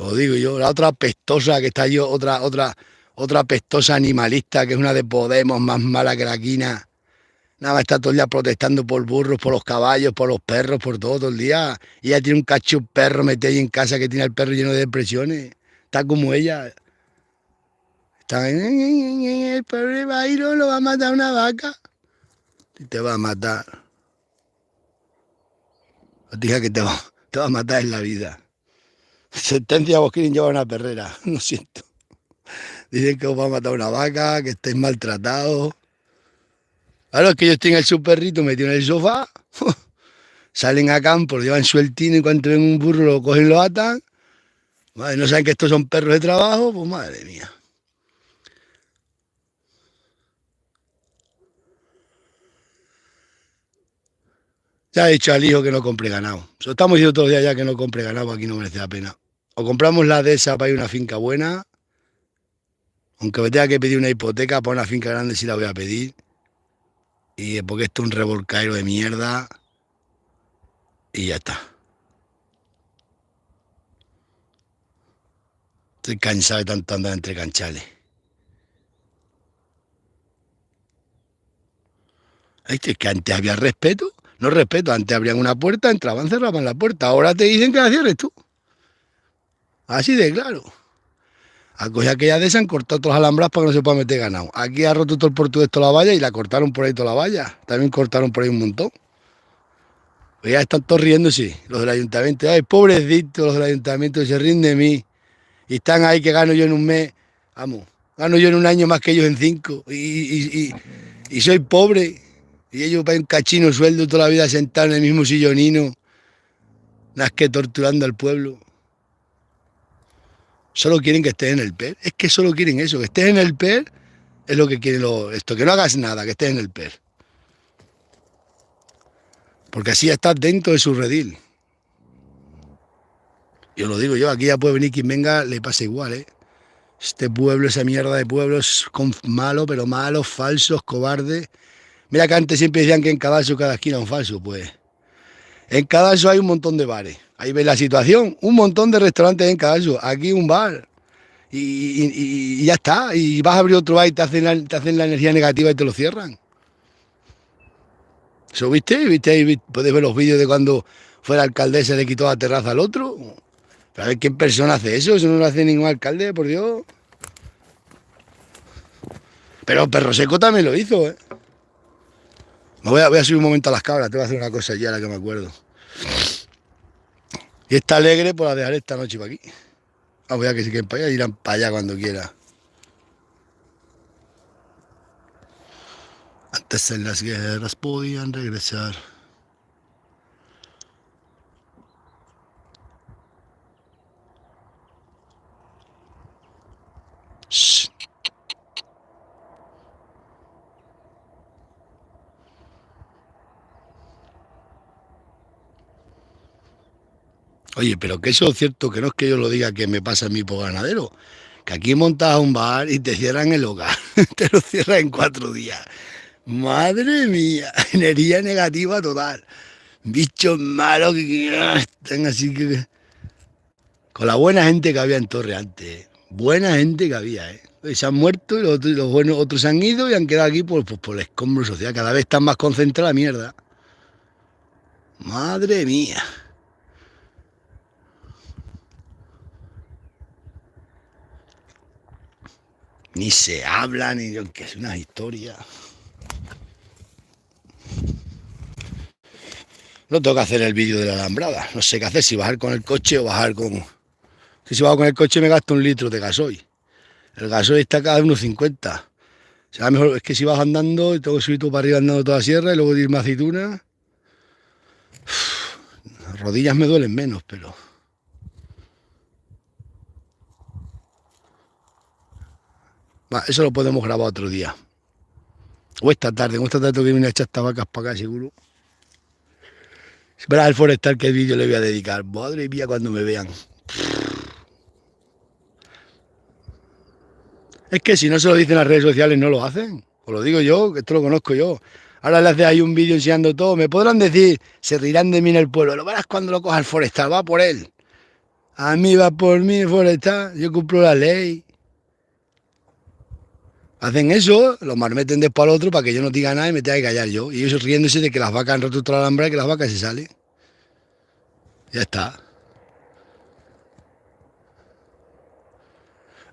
Os digo yo, la otra pestosa que está ahí, otra pestosa animalista, que es una de Podemos más mala que la quina. Nada más está todo el día protestando por burros, por los caballos, por los perros, por todo el día. Y ella tiene un cacho perro metido ahí en casa que tiene al perro lleno de depresiones. Está como ella. Está el pobre Bayro lo va a matar una vaca. Y te va a matar. Os dije que te va a matar en la vida. Sentencia, vos quieren llevar una perrera. Lo siento. Dicen que os va a matar una vaca, que estáis maltratados. Claro, es que ellos tienen su perrito metido en el sofá. Salen a campo, lo llevan sueltino y cuando ven un burro lo cogen y lo atan. Madre, no saben que estos son perros de trabajo, pues madre mía. Ya he dicho al hijo que no compre ganado. Eso estamos diciendo todos los días ya que no compre ganado, aquí no merece la pena. O compramos la de esa para ir a una finca buena, aunque me tenga que pedir una hipoteca para una finca grande, sí la voy a pedir. y porque esto es un revolcadero de mierda y ya está. Estoy cansado de tanto andar entre canchales. Es que antes había respeto, no respeto, antes abrían una puerta, entraban, cerraban la puerta, ahora te dicen que la cierres tú. Así de claro. A coger aquella de esa han cortado todos los alambres para que no se pueda meter ganado. Aquí ha roto todo el portugués toda la valla y la cortaron por ahí toda la valla. También cortaron por ahí un montón. Pues ya están todos riéndose, los del ayuntamiento. Ay, pobrecitos los del ayuntamiento, se ríen de mí. Y están ahí que gano yo en un mes. Vamos, gano yo en un año más que ellos en 5. Y soy pobre. Y ellos para un cachino sueldo toda la vida sentados en el mismo sillonino. Las que torturando al pueblo. Solo quieren que estés en el PER. Es que solo quieren eso, que estés en el PER es lo que quieren esto, que no hagas nada, que estés en el PER. Porque así ya estás dentro de su redil. Yo lo digo yo, aquí ya puede venir quien venga, le pasa igual, ¿eh? Este pueblo, esa mierda de pueblos malo, pero malos, falsos, cobardes. Mira que antes siempre decían que en Cadalso cada esquina un falso, pues. En Cadalso hay un montón de bares. Ahí ves la situación, un montón de restaurantes en Cadalso. Aquí un bar. Y ya está. Y vas a abrir otro bar y te hacen la energía negativa y te lo cierran. ¿Eso viste? Puedes ver los vídeos de cuando fue la alcaldesa y le quitó la terraza al otro. Pero a ver qué persona hace eso. Eso no lo hace ningún alcalde, por Dios. Pero Perro Seco también lo hizo, ¿eh? Voy a subir un momento a las cabras. Te voy a hacer una cosa ya, la que me acuerdo. Y está alegre por la dejar esta noche para aquí. Vamos, ya que si quieren para allá, irán para allá cuando quiera. Antes en las guerras podían regresar. Shh. Oye, pero que eso es cierto, que no es que yo lo diga que me pasa a mí por ganadero, que aquí montas un bar y te cierran el local, te lo cierran en 4 días. Madre mía, energía negativa total. Bichos malos que están así que... Con la buena gente que había en Torre antes, buena gente que había, ¿eh? Y se han muerto y los buenos otros se han ido y han quedado aquí por el escombro social. Cada vez están más concentradas la mierda. Madre mía. Ni se habla, ni que es una historia. No tengo que hacer el vídeo de la alambrada. No sé qué hacer, si bajar con el coche o bajar con... Si bajo con el coche me gasto 1 litro de gasoil. El gasoil está cada 1,50. Será mejor, es que si vas andando y tengo que subir todo para arriba andando toda la sierra y luego irme a aceituna. Las rodillas me duelen menos, pero... Va, eso lo podemos grabar otro día. O esta tarde tengo que venir a echar estas vacas para acá, seguro. Verás el forestal qué vídeo le voy a dedicar. Madre mía, cuando me vean. Es que si no se lo dicen las redes sociales, no lo hacen. Os lo digo yo, que esto lo conozco yo. Ahora le hace ahí un vídeo enseñando todo. Me podrán decir, se rirán de mí en el pueblo. Lo verás cuando lo coja el forestal, va por él. A mí va por mí el forestal. Yo cumplo la ley. Hacen eso, lo marmeten después al otro para que yo no diga nada y me tenga que callar yo. Y ellos riéndose de que las vacas han roto toda la alambrada y que las vacas se salen. Ya está.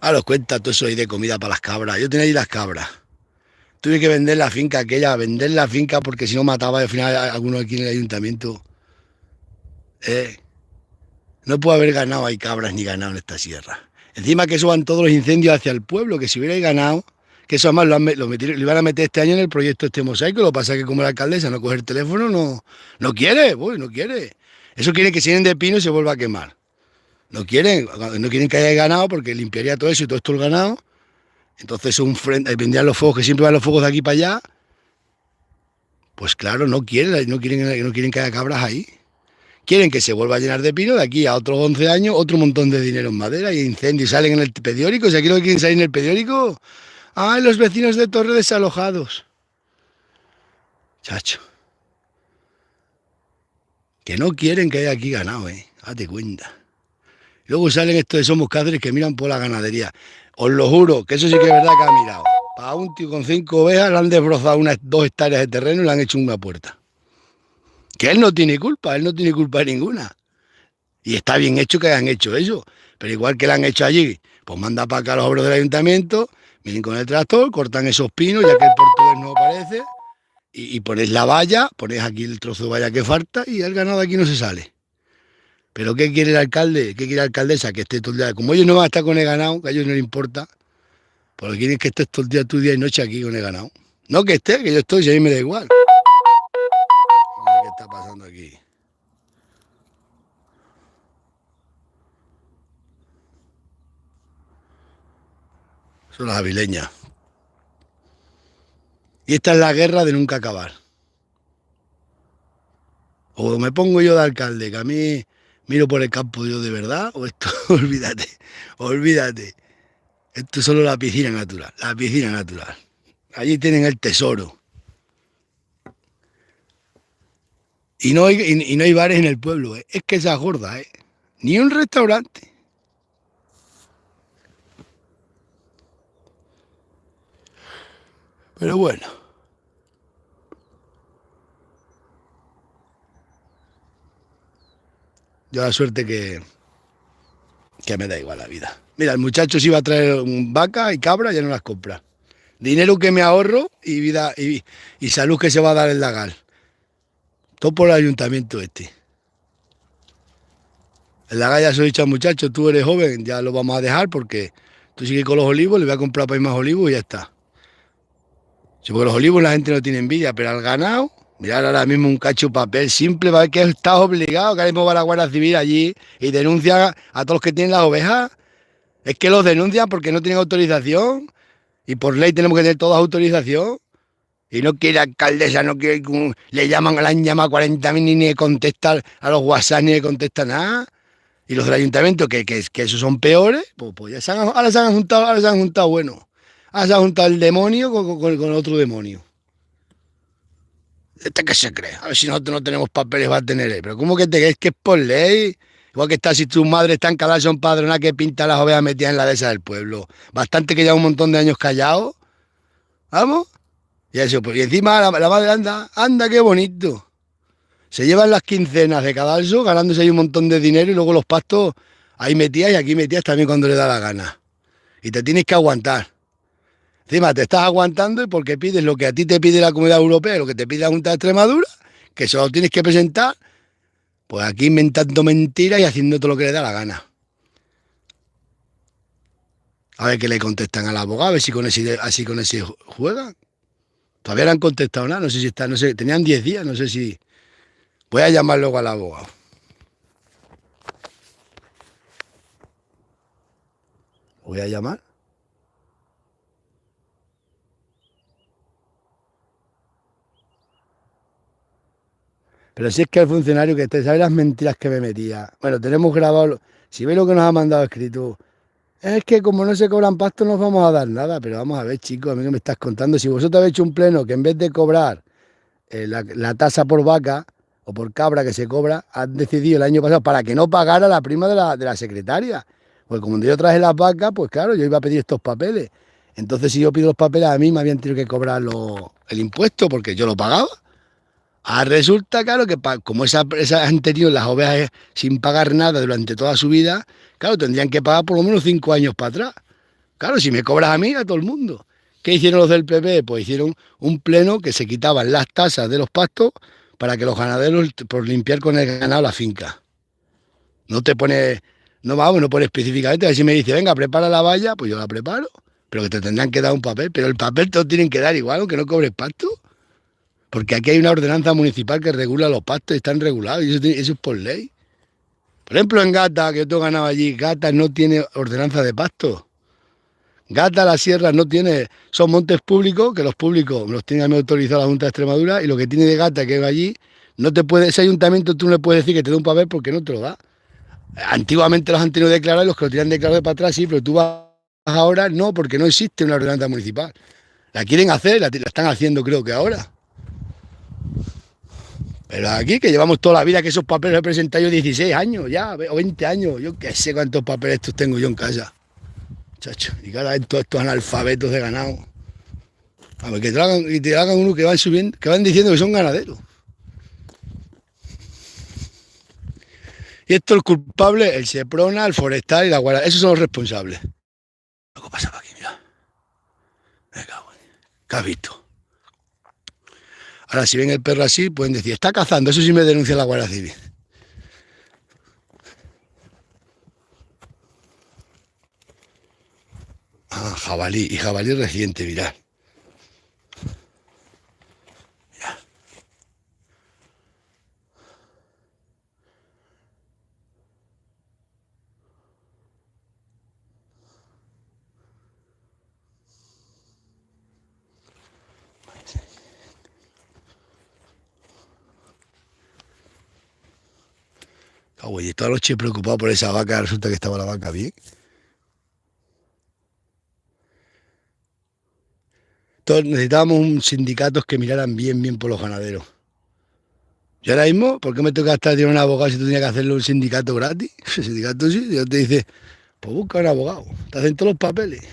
Ahora os cuenta todo eso ahí de comida para las cabras. Yo tenía ahí las cabras. Tuve que vender la finca aquella, vender la finca porque si no mataba al final a alguno aquí en el ayuntamiento. No puede haber ganado ahí cabras ni ganado en esta sierra. Encima que eso van todos los incendios hacia el pueblo, que si hubierais ganado, que eso además lo iban a meter este año en el proyecto este mosaico. Lo que pasa es que como la alcaldesa no coge el teléfono, no quiere, pues, no quiere. Eso quiere que se llenen de pino y se vuelva a quemar. No quieren que haya ganado porque limpiaría todo eso y todo esto el ganado. Entonces vendrían los fuegos, que siempre van los fuegos de aquí para allá. Pues claro, no quieren que haya cabras ahí. Quieren que se vuelva a llenar de pino de aquí a otros 11 años, otro montón de dinero en madera y incendios. Salen en el periódico, si aquí lo que quieren salir en el periódico. ¡Ay, los vecinos de Torre desalojados! Chacho. Que no quieren que haya aquí ganado, Date cuenta. Luego salen estos de Somos Cáceres que miran por la ganadería. Os lo juro, que eso sí que es verdad que ha mirado. Para un tío con 5 ovejas le han desbrozado unas 2 hectáreas de terreno y le han hecho una puerta. Que él no tiene culpa ninguna. Y está bien hecho que hayan hecho eso. Pero igual que lo han hecho allí, pues manda para acá los obreros del ayuntamiento, vienen con el tractor, cortan esos pinos, ya que el portugués no aparece, y ponéis la valla, ponéis aquí el trozo de valla que falta y el ganado de aquí no se sale. ¿Pero qué quiere el alcalde? ¿Qué quiere la alcaldesa? Que esté todo el día. Como ellos no van a estar con el ganado, que a ellos no les importa, pues lo que quieren es que estés todo el día, tu día y noche aquí con el ganado. No que esté, que yo estoy, si a mí me da igual. ¿Qué está pasando aquí? Son las avileñas. Y esta es la guerra de nunca acabar. O me pongo yo de alcalde, que a mí miro por el campo yo de verdad, o esto, olvídate. Esto es solo la piscina natural, Allí tienen el tesoro. Y no hay bares en el pueblo, Es que esa gorda, Ni un restaurante. Pero bueno. Yo la suerte que me da igual la vida. Mira, el muchacho se iba a traer vaca y cabra, ya no las compra. Dinero que me ahorro y vida y salud que se va a dar el lagar. Todo por el ayuntamiento este. El lagar ya se lo he dicho al muchacho, tú eres joven, ya lo vamos a dejar porque tú sigues con los olivos, le voy a comprar para ir más olivos y ya está. Sí, porque los olivos la gente no tiene envidia, pero al ganado, mirar ahora mismo un cacho de papel simple para ver que estás obligado, que ahora mismo va la Guardia Civil allí y denuncia a todos los que tienen las ovejas. Es que los denuncian porque no tienen autorización y por ley tenemos que tener toda autorización. Y no quiere alcaldesa, no quiere, le han llamado 40.000 ni le contesta a los WhatsApp ni le contesta nada. Y los del ayuntamiento, que esos son peores, pues ya ahora se han juntado, bueno. Ahora se ha juntado el demonio con otro demonio. ¿Este qué se cree? A ver si nosotros no tenemos papeles va a tener él. Pero ¿cómo que te crees que es por ley? Igual que está si tu madre está en Calal, son padronas que pinta las ovejas metidas en la dehesa del pueblo. Bastante que lleva un montón de años callado. ¿Vamos? Y eso, pues, y encima la madre anda, qué bonito. Se llevan las quincenas de cadalso, ganándose ahí un montón de dinero y luego los pastos ahí metías y aquí metías también cuando le da la gana. Y te tienes que aguantar. Encima te estás aguantando y porque pides lo que a ti te pide la Comunidad Europea, lo que te pide la Junta de Extremadura, que solo tienes que presentar, pues aquí inventando mentiras y haciendo todo lo que le da la gana. A ver qué le contestan al abogado, a ver si con ese juegan. Todavía no han contestado nada, no sé si está, no sé, tenían 10 días, no sé si... Voy a llamar luego al abogado. Voy a llamar. Pero si es que el funcionario que esté, ¿sabe las mentiras que me metía? Bueno, tenemos grabado, si ve lo que nos ha mandado escrito, es que como no se cobran pastos no nos vamos a dar nada, pero vamos a ver, chicos, a mí que me estás contando, si vosotros habéis hecho un pleno que en vez de cobrar la tasa por vaca o por cabra que se cobra, han decidido el año pasado para que no pagara la prima de la secretaria. Pues como yo traje las vacas, pues claro, yo iba a pedir estos papeles. Entonces si yo pido los papeles, a mí me habían tenido que cobrar el impuesto porque yo lo pagaba. Resulta, claro, que como esas han tenido las ovejas sin pagar nada durante toda su vida, claro, tendrían que pagar por lo menos 5 años para atrás. Claro, si me cobras a mí, a todo el mundo. ¿Qué hicieron los del PP? Pues hicieron un pleno que se quitaban las tasas de los pastos para que los ganaderos, por limpiar con el ganado la finca. No te pone, no pone específicamente, a ver si me dice, venga, prepara la valla, pues yo la preparo, pero que te tendrán que dar un papel, pero el papel te lo tienen que dar igual, aunque no cobres pasto. Porque aquí hay una ordenanza municipal que regula los pastos y están regulados, y eso es por ley. Por ejemplo, en Gata, que yo tengo ganado allí, Gata no tiene ordenanza de pasto. Gata, la sierra no tiene, son montes públicos, que los públicos los tiene autorizado la Junta de Extremadura, y lo que tiene de Gata, que es allí, no te puede, ese ayuntamiento tú no le puedes decir que te dé un papel porque no te lo da. Antiguamente los han tenido declarados y los que lo tiran declarado de para atrás, sí, pero tú vas ahora, no, porque no existe una ordenanza municipal. La quieren hacer, la están haciendo creo que ahora. Pero aquí que llevamos toda la vida, que esos papeles los he presentado yo 16 años ya, o 20 años, yo qué sé cuántos papeles estos tengo yo en casa. Chacho, y cada vez todos estos analfabetos de ganado. A ver, que te hagan uno que van subiendo, que van diciendo que son ganaderos. Y esto el culpable, el Seprona, el forestal y la guardia. Esos son los responsables. Algo pasaba aquí, mira. Me cago en... ¿Qué has visto? Ahora, si ven el perro así, pueden decir, está cazando. Eso sí me denuncia la Guardia Civil. Ah, jabalí. Y jabalí reciente, mirad. Mirad. Oye, toda la noche preocupado por esa vaca, resulta que estaba la vaca bien. Todos necesitábamos un sindicatos que miraran bien por los ganaderos. Y ahora mismo, ¿por qué me toca estar de un abogado si tú tenías que hacerle un sindicato gratis? El sindicato sí, Dios te dice, pues busca un abogado, te hacen todos los papeles.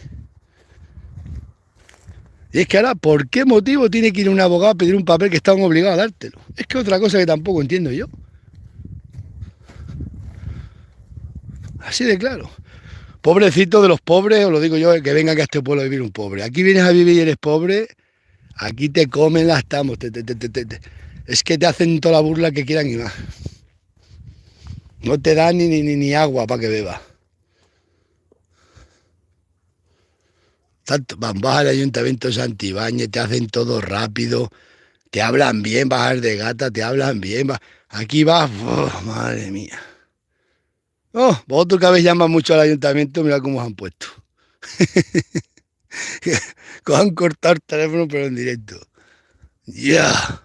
Y es que ahora, ¿por qué motivo tiene que ir un abogado a pedir un papel que estaban obligados a dártelo? Es que otra cosa que tampoco entiendo yo. Así de claro. Pobrecito de los pobres, os lo digo yo, que venga que a este pueblo a vivir un pobre. Aquí vienes a vivir y eres pobre, aquí te comen, la estamos. Es que te hacen toda la burla que quieran y más. No te dan ni agua para que bebas. Vas al ayuntamiento de Santibáñez, te hacen todo rápido, te hablan bien, bajas de gata, te hablan bien. Aquí vas, oh, madre mía. Oh, vosotros que habéis llamado mucho al ayuntamiento, mira cómo os han puesto. Que os han cortado el teléfono, pero en directo. Ya.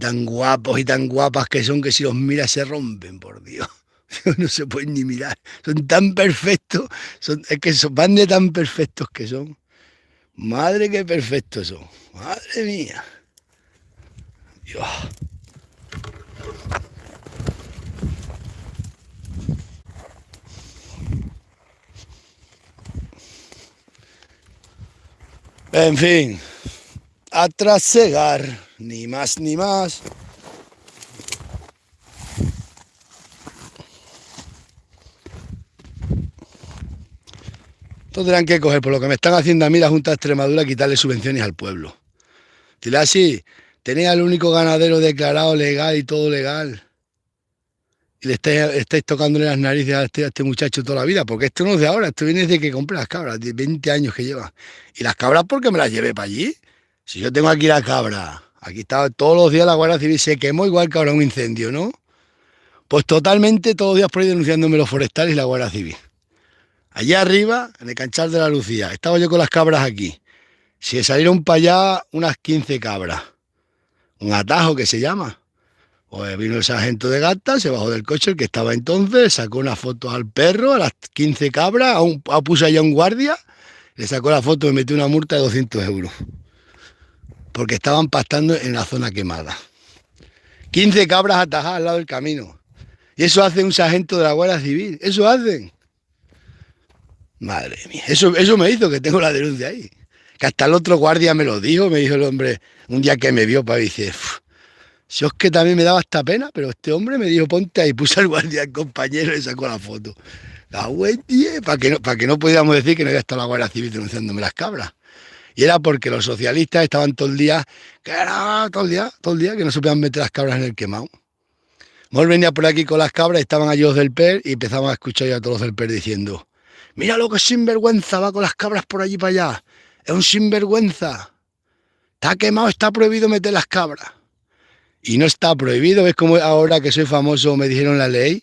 Tan guapos y tan guapas que son que si los miras se rompen, por Dios. No se pueden ni mirar. Son tan perfectos. Es que van de tan perfectos que son. Madre que perfectos son. Madre mía. Dios. En fin, a trasegar, ni más ni más. Tendrán que coger por lo que me están haciendo a mí la Junta de Extremadura, quitarle subvenciones al pueblo. Dile así, tenía el único ganadero declarado legal y todo legal. Y le estáis tocándole las narices a este muchacho toda la vida, porque esto no es de ahora, esto viene desde que compré las cabras, de 20 años que lleva. Y las cabras, ¿por qué me las llevé para allí? Si yo tengo aquí la cabra, aquí estaba todos los días la Guardia Civil, se quemó igual que ahora un incendio, ¿no? Pues totalmente todos los días por ahí denunciándome los forestales y la Guardia Civil. Allá arriba, en el Canchal de la Lucía, estaba yo con las cabras aquí. Si salieron para allá unas 15 cabras, un atajo que se llama. Pues vino el sargento de gata, se bajó del coche, el que estaba entonces, sacó una foto al perro, a las 15 cabras, puso allá un guardia, le sacó la foto y me metió una multa de 200 euros. Porque estaban pastando en la zona quemada. 15 cabras atajadas al lado del camino. Y eso hace un sargento de la Guardia Civil, eso hacen. Madre mía, eso me hizo que tengo la denuncia ahí. Que hasta el otro guardia me lo dijo, me dijo el hombre, un día que me vio, para dice, si es que también me daba esta pena, pero este hombre me dijo, ponte ahí, puso al guardia al compañero y le sacó la foto. La güey, para que no podíamos decir que no había estado la Guardia Civil denunciándome las cabras. Y era porque los socialistas estaban todo el día, todo el día, que no se podían meter las cabras en el quemado. Mol venía por aquí con las cabras, estaban allí los del PER y empezamos a escuchar ya a todos los del PER diciendo, mira lo que es sinvergüenza, va con las cabras por allí para allá. Es un sinvergüenza. Está quemado, está prohibido meter las cabras. Y no está prohibido, es como ahora que soy famoso me dijeron la ley.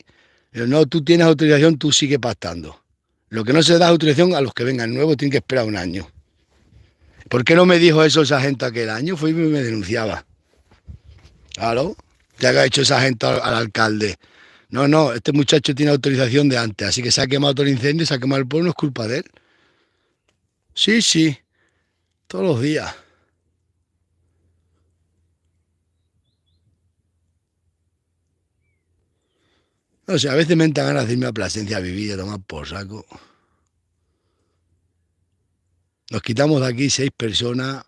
Pero no, tú tienes autorización, tú sigue pactando. Lo que no se da autorización a los que vengan nuevos tienen que esperar un año. ¿Por qué no me dijo eso esa gente aquel año? Fue y me denunciaba. Claro, ya que ha hecho esa gente al alcalde. No, este muchacho tiene autorización de antes, así que se ha quemado todo el incendio, se ha quemado el pueblo, no es culpa de él. Sí, todos los días. No sé, a veces me entra ganas de irme a Plasencia a vivir y a tomar por saco. Nos quitamos de aquí 6 personas.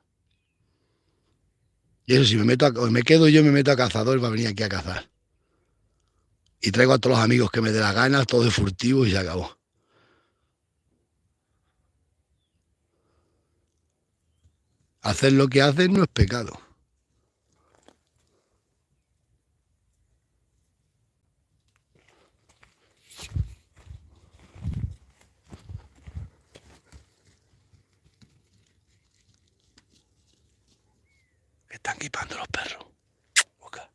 Y eso, si me quedo yo, me meto a cazador para venir aquí a cazar. Y traigo a todos los amigos que me dé la gana, todos de furtivos y se acabó. Hacer lo que haces no es pecado. Están equipando los perros. Busca.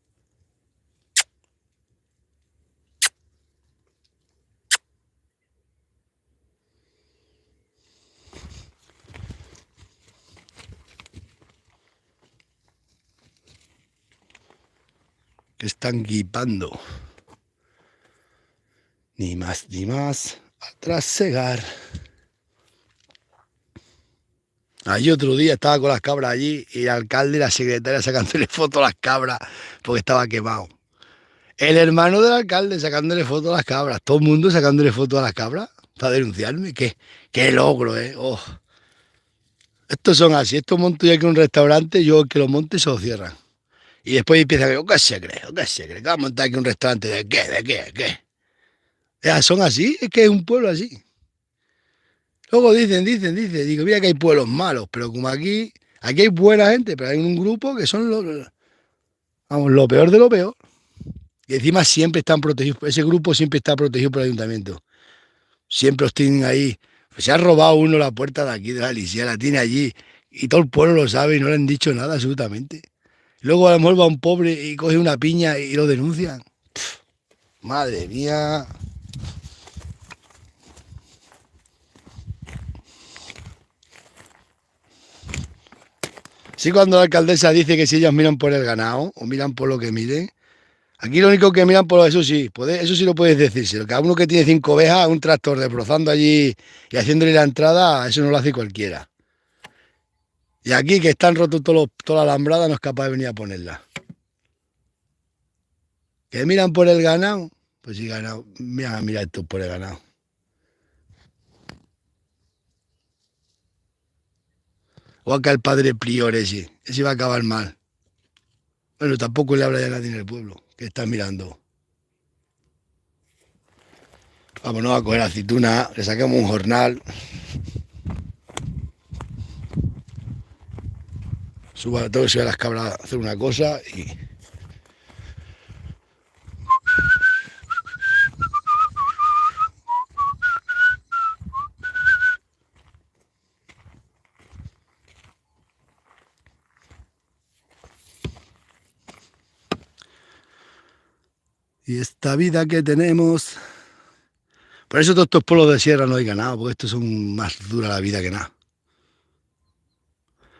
Que están guipando. Ni más ni más. A trasegar. Allí otro día estaba con las cabras allí y el alcalde y la secretaria sacándole fotos a las cabras porque estaba quemado. El hermano del alcalde sacándole fotos a las cabras. Todo el mundo sacándole fotos a las cabras para denunciarme. Qué logro, ¿eh? Oh. Estos son así. Estos monto yo aquí en un restaurante, yo el que los monte se los cierran. Y después empiezan a decir, ¿qué se cree? ¿Qué se cree? ¿Qué va a montar aquí un restaurante? ¿De qué? ¿De qué? ¿De qué? Ya, son así, es que es un pueblo así. Luego dicen, digo, mira que hay pueblos malos, pero como aquí hay buena gente, pero hay un grupo que son vamos, lo peor de lo peor. Y encima siempre están protegidos, ese grupo siempre está protegido por el ayuntamiento. Siempre los tienen ahí. Se ha robado uno la puerta de aquí, de la Alicia, la tiene allí, y todo el pueblo lo sabe y no le han dicho nada absolutamente. Luego a lo mejor va un pobre y coge una piña y lo denuncian. Pff, madre mía. Sí, cuando la alcaldesa dice que si ellos miran por el ganado o miran por lo que miren, aquí lo único que miran por eso sí, eso sí lo puedes decir. Cada uno que tiene 5 ovejas, un tractor desbrozando allí y haciéndole la entrada, eso no lo hace cualquiera. Y aquí que están rotos toda la alambrada, no es capaz de venir a ponerla. ¿Que miran por el ganado? Pues sí, ganado. Mira esto por el ganado. O acá el padre prior ese va a acabar mal. Bueno, tampoco le habla ya nadie en el pueblo, que está mirando. Vámonos a coger aceituna, le sacamos un jornal. Tengo que subir a las cabras a hacer una cosa y... Y esta vida que tenemos... Por eso todos estos pueblos de sierra no hay ganado, porque estos son más dura la vida que nada.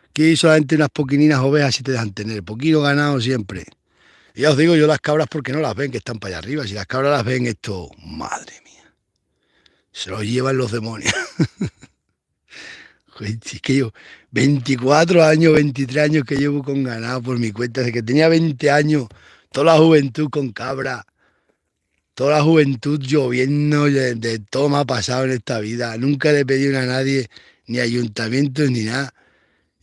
Aquí solamente unas poquininas ovejas y te dejan tener, poquito ganado siempre. Y ya os digo yo las cabras porque no las ven, que están para allá arriba. Si las cabras las ven, esto, madre mía, se los llevan los demonios. Es que yo, 24 años, 23 años que llevo con ganado por mi cuenta, desde que tenía 20 años, toda la juventud con cabra. Toda la juventud lloviendo, de todo me ha pasado en esta vida. Nunca le he pedido a nadie, ni ayuntamientos, ni nada.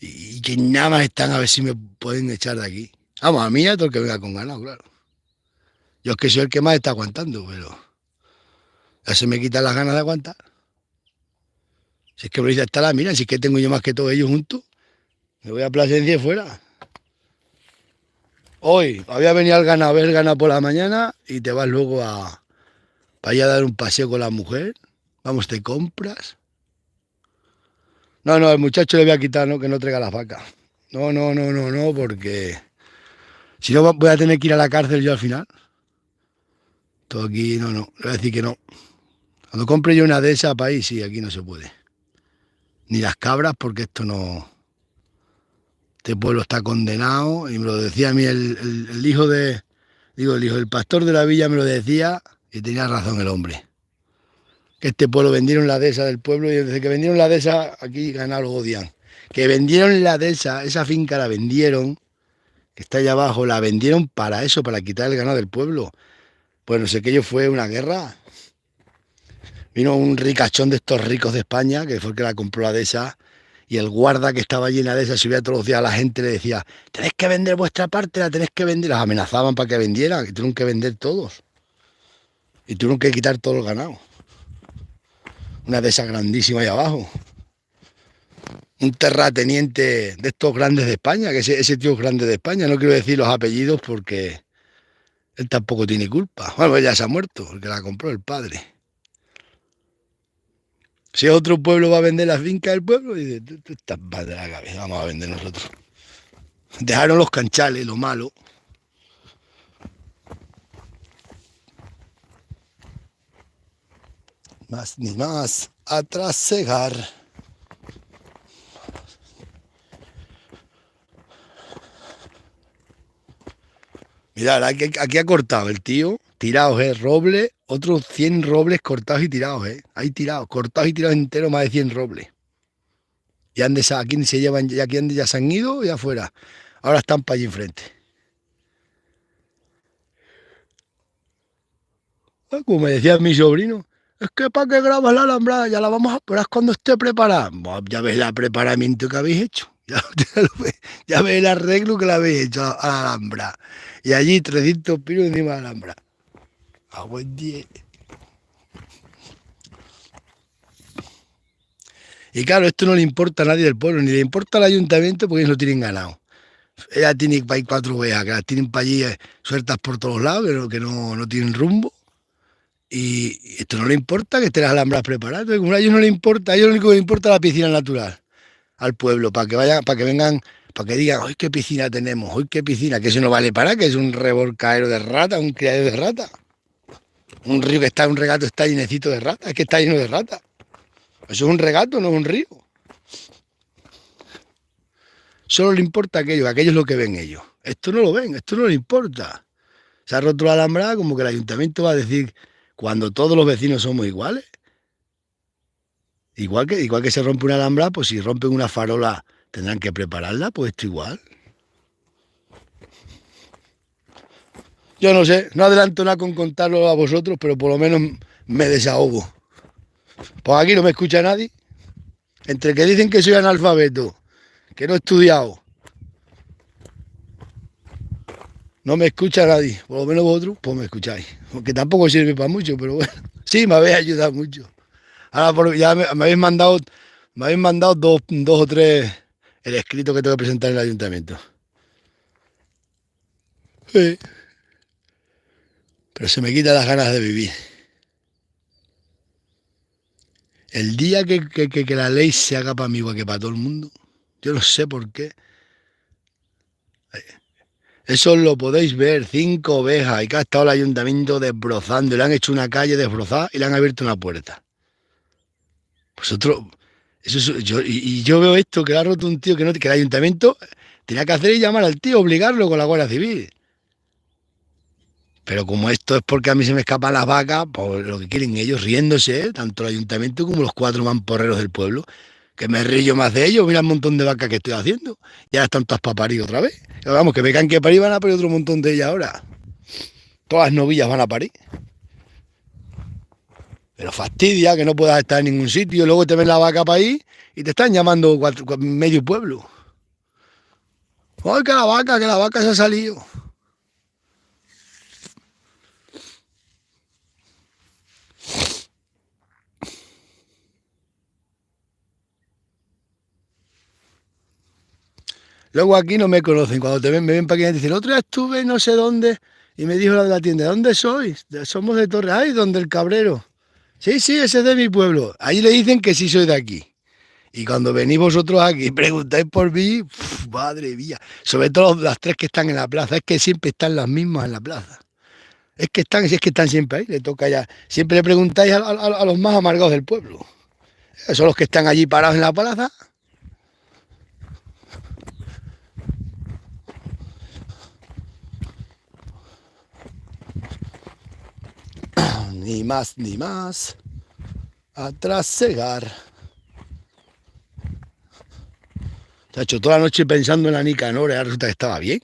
Y que nada más están a ver si me pueden echar de aquí. Vamos, a mí y a todo el que venga con ganado, claro. Yo es que soy el que más está aguantando, pero ya se me quitan las ganas de aguantar. Si es que me dice hasta la mira, si es que tengo yo más que todos ellos juntos, me voy a Plasencia y fuera. Hoy había venido al ganado a ver el ganado por la mañana y te vas luego para ir a dar un paseo con la mujer. Vamos, te compras. No, al muchacho le voy a quitar, ¿no? Que no traiga las vacas. No, porque si no voy a tener que ir a la cárcel yo al final. Todo aquí, no, le voy a decir que no. Cuando compre yo una de esas para ir, sí, aquí no se puede. Ni las cabras, porque esto no... Este pueblo está condenado, y me lo decía a mí el hijo el pastor de la villa me lo decía, y tenía razón el hombre. Que este pueblo vendieron la dehesa del pueblo, y desde que vendieron la dehesa, aquí ganado lo odian. Que vendieron la dehesa, esa finca la vendieron, que está allá abajo, la vendieron para eso, para quitar el ganado del pueblo. Pues no sé qué, fue una guerra. Vino un ricachón de estos ricos de España, que fue el que la compró la Dehesa, y el guarda que estaba llena de esa subía todos los días a la gente y le decía, tenéis que vender vuestra parte, la tenéis que vender. Las amenazaban para que vendieran, que tuvieron que vender todos. Y tuvieron que quitar todo el ganado. Una Dehesa grandísima ahí abajo. Un terrateniente de estos grandes de España, que ese tío es grande de España, no quiero decir los apellidos porque él tampoco tiene culpa. Bueno, ya se ha muerto, el que la compró, el padre. Si otro pueblo va a vender las fincas del pueblo, dice, tú estás mal de la cabeza, vamos a vender nosotros. Dejaron los canchales, lo malo. Más ni más, a trasegar. Mirad, aquí ha cortado el tío, tirados, roble, otros 100 robles cortados y tirados, ahí tirados, cortados y tirados enteros, más de 100 robles. Y aquí se llevan, ya se han ido y afuera. Ahora están para allí enfrente. Como me decía mi sobrino, es que para que grabas la alambrada, ya la vamos a esperar cuando esté preparada. Bueno, ya ves el preparamiento que habéis hecho. Ya ves el arreglo que le habéis hecho a la alhambra. Y allí 300 piros encima de la alhambra. A buen día. Y claro, esto no le importa a nadie del pueblo, ni le importa al ayuntamiento porque ellos lo tienen ganado. Ella tiene para ir 4 ovejas, que las tienen para allí sueltas por todos lados, que no tienen rumbo. Y esto no le importa que estén las alhambras preparadas. Como a ellos no le importa, a ellos lo único que les importa es la piscina natural al pueblo, para que vayan, para que vengan, para que digan, hoy qué piscina tenemos, hoy qué piscina, que eso no vale para, que es un revolcadero de rata, un criadero de rata. Un río que está, un regato está llenecito de ratas, es que está lleno de ratas. Eso es un regato, no es un río. Solo le importa aquello es lo que ven ellos. Esto no lo ven, esto no le importa. Se ha roto la alambrada como que el ayuntamiento va a decir, cuando todos los vecinos somos iguales. Igual que se rompe una alambrada, pues si rompen una farola tendrán que prepararla, pues esto igual. Yo no sé, no adelanto nada con contarlo a vosotros, pero por lo menos me desahogo. Pues aquí no me escucha nadie. Entre que dicen que soy analfabeto, que no he estudiado, no me escucha nadie. Por lo menos vosotros, pues me escucháis. Aunque tampoco sirve para mucho, pero bueno, sí, me habéis ayudado mucho. Ahora ya me habéis mandado dos o tres el escrito que tengo que presentar en el ayuntamiento. Sí. Pero se me quitan las ganas de vivir. El día que la ley se haga para mí igual que para todo el mundo, yo no sé por qué. Eso lo podéis ver, 5 ovejas, y que ha estado el ayuntamiento desbrozando, y le han hecho una calle desbrozada y le han abierto una puerta. Vosotros, yo veo esto, que le ha roto un tío que el ayuntamiento tenía que hacer y llamar al tío, obligarlo con la Guardia Civil. Pero como esto es porque a mí se me escapan las vacas, pues lo que quieren ellos, riéndose, tanto el ayuntamiento como los 4 mamporreros del pueblo, que me río más de ellos, mira el montón de vacas que estoy haciendo. Ya están todas para parir otra vez. Pero vamos, que me caen que parir, van a parir otro montón de ellas ahora. Todas las novillas van a parir. Pero fastidia que no puedas estar en ningún sitio, luego te ven la vaca para ahí y te están llamando medio pueblo. ¡Ay, que la vaca se ha salido! Luego aquí no me conocen, cuando te ven, me ven para aquí y dicen, otro día estuve no sé dónde, y me dijo la de la tienda, ¿dónde sois? Somos de Torre, ¡ay, donde el Cabrero! Sí, ese es de mi pueblo. Ahí le dicen que sí soy de aquí. Y cuando venís vosotros aquí y preguntáis por mí, madre mía, sobre todo las 3 que están en la plaza, es que siempre están las mismas en la plaza. Es que están siempre ahí, le toca ya. Siempre le preguntáis a los más amargados del pueblo. Son los que están allí parados en la plaza. Ni más ni más. A trasegar. Se ha hecho toda la noche pensando en la Nicanor, y ahora resulta que estaba bien.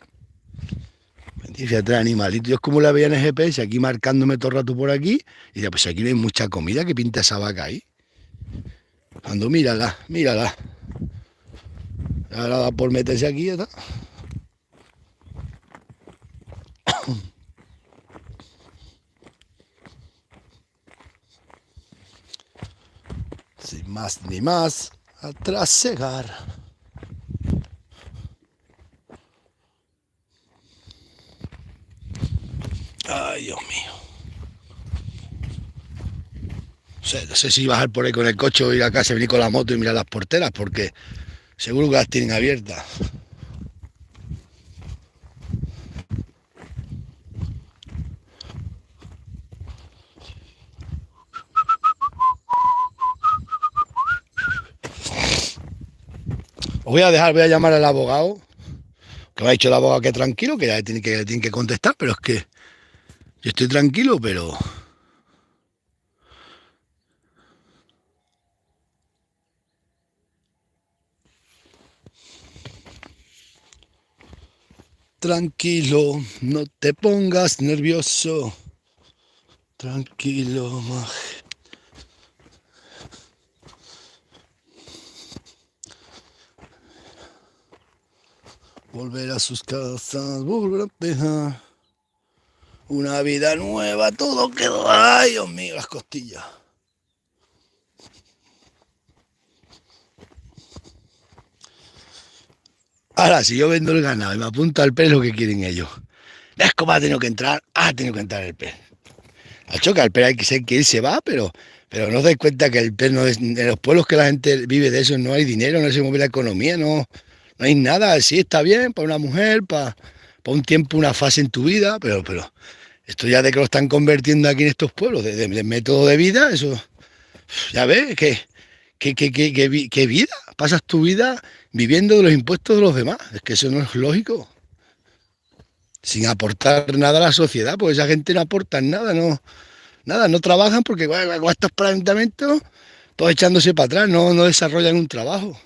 Y fíjate, animalito, yo es como la veía en el GPS, aquí marcándome todo el rato por aquí, y decía, pues aquí no hay mucha comida, que pinta esa vaca ahí. Cuando mírala, mírala. Ahora da por meterse aquí, ya está. Sin más ni más, a trasegar. Ay, Dios mío. No sé si bajar por ahí con el coche o ir a casa y venir con la moto y mirar las porteras, porque seguro que las tienen abiertas. Os voy a dejar, voy a llamar al abogado, que me ha dicho el abogado que tranquilo, que ya tiene que contestar, pero es que yo estoy tranquilo, pero... Tranquilo, no te pongas nervioso. Tranquilo, maj. Volver a sus casas, volver a empezar. Una vida nueva, todo quedó. Ay, Dios mío, las costillas. Ahora, si yo vendo el ganado y me apunto al pez, lo que quieren ellos. ¿Ves cómo ha tenido que entrar? Ha tenido que entrar el pez. Ha choca, el pez hay que ser que él se va, pero no os dais cuenta que el pez no es. En los pueblos que la gente vive de eso no hay dinero, no se mueve la economía, no hay nada. Sí, está bien para una mujer, para un tiempo, una fase en tu vida, pero esto ya de que lo están convirtiendo aquí en estos pueblos, de método de vida, eso. Ya ves, ¿qué vida? Pasas tu vida viviendo de los impuestos de los demás. Es que eso no es lógico. Sin aportar nada a la sociedad, porque esa gente no aporta nada, no trabajan porque con estos planteamientos, todos echándose para atrás, no desarrollan un trabajo.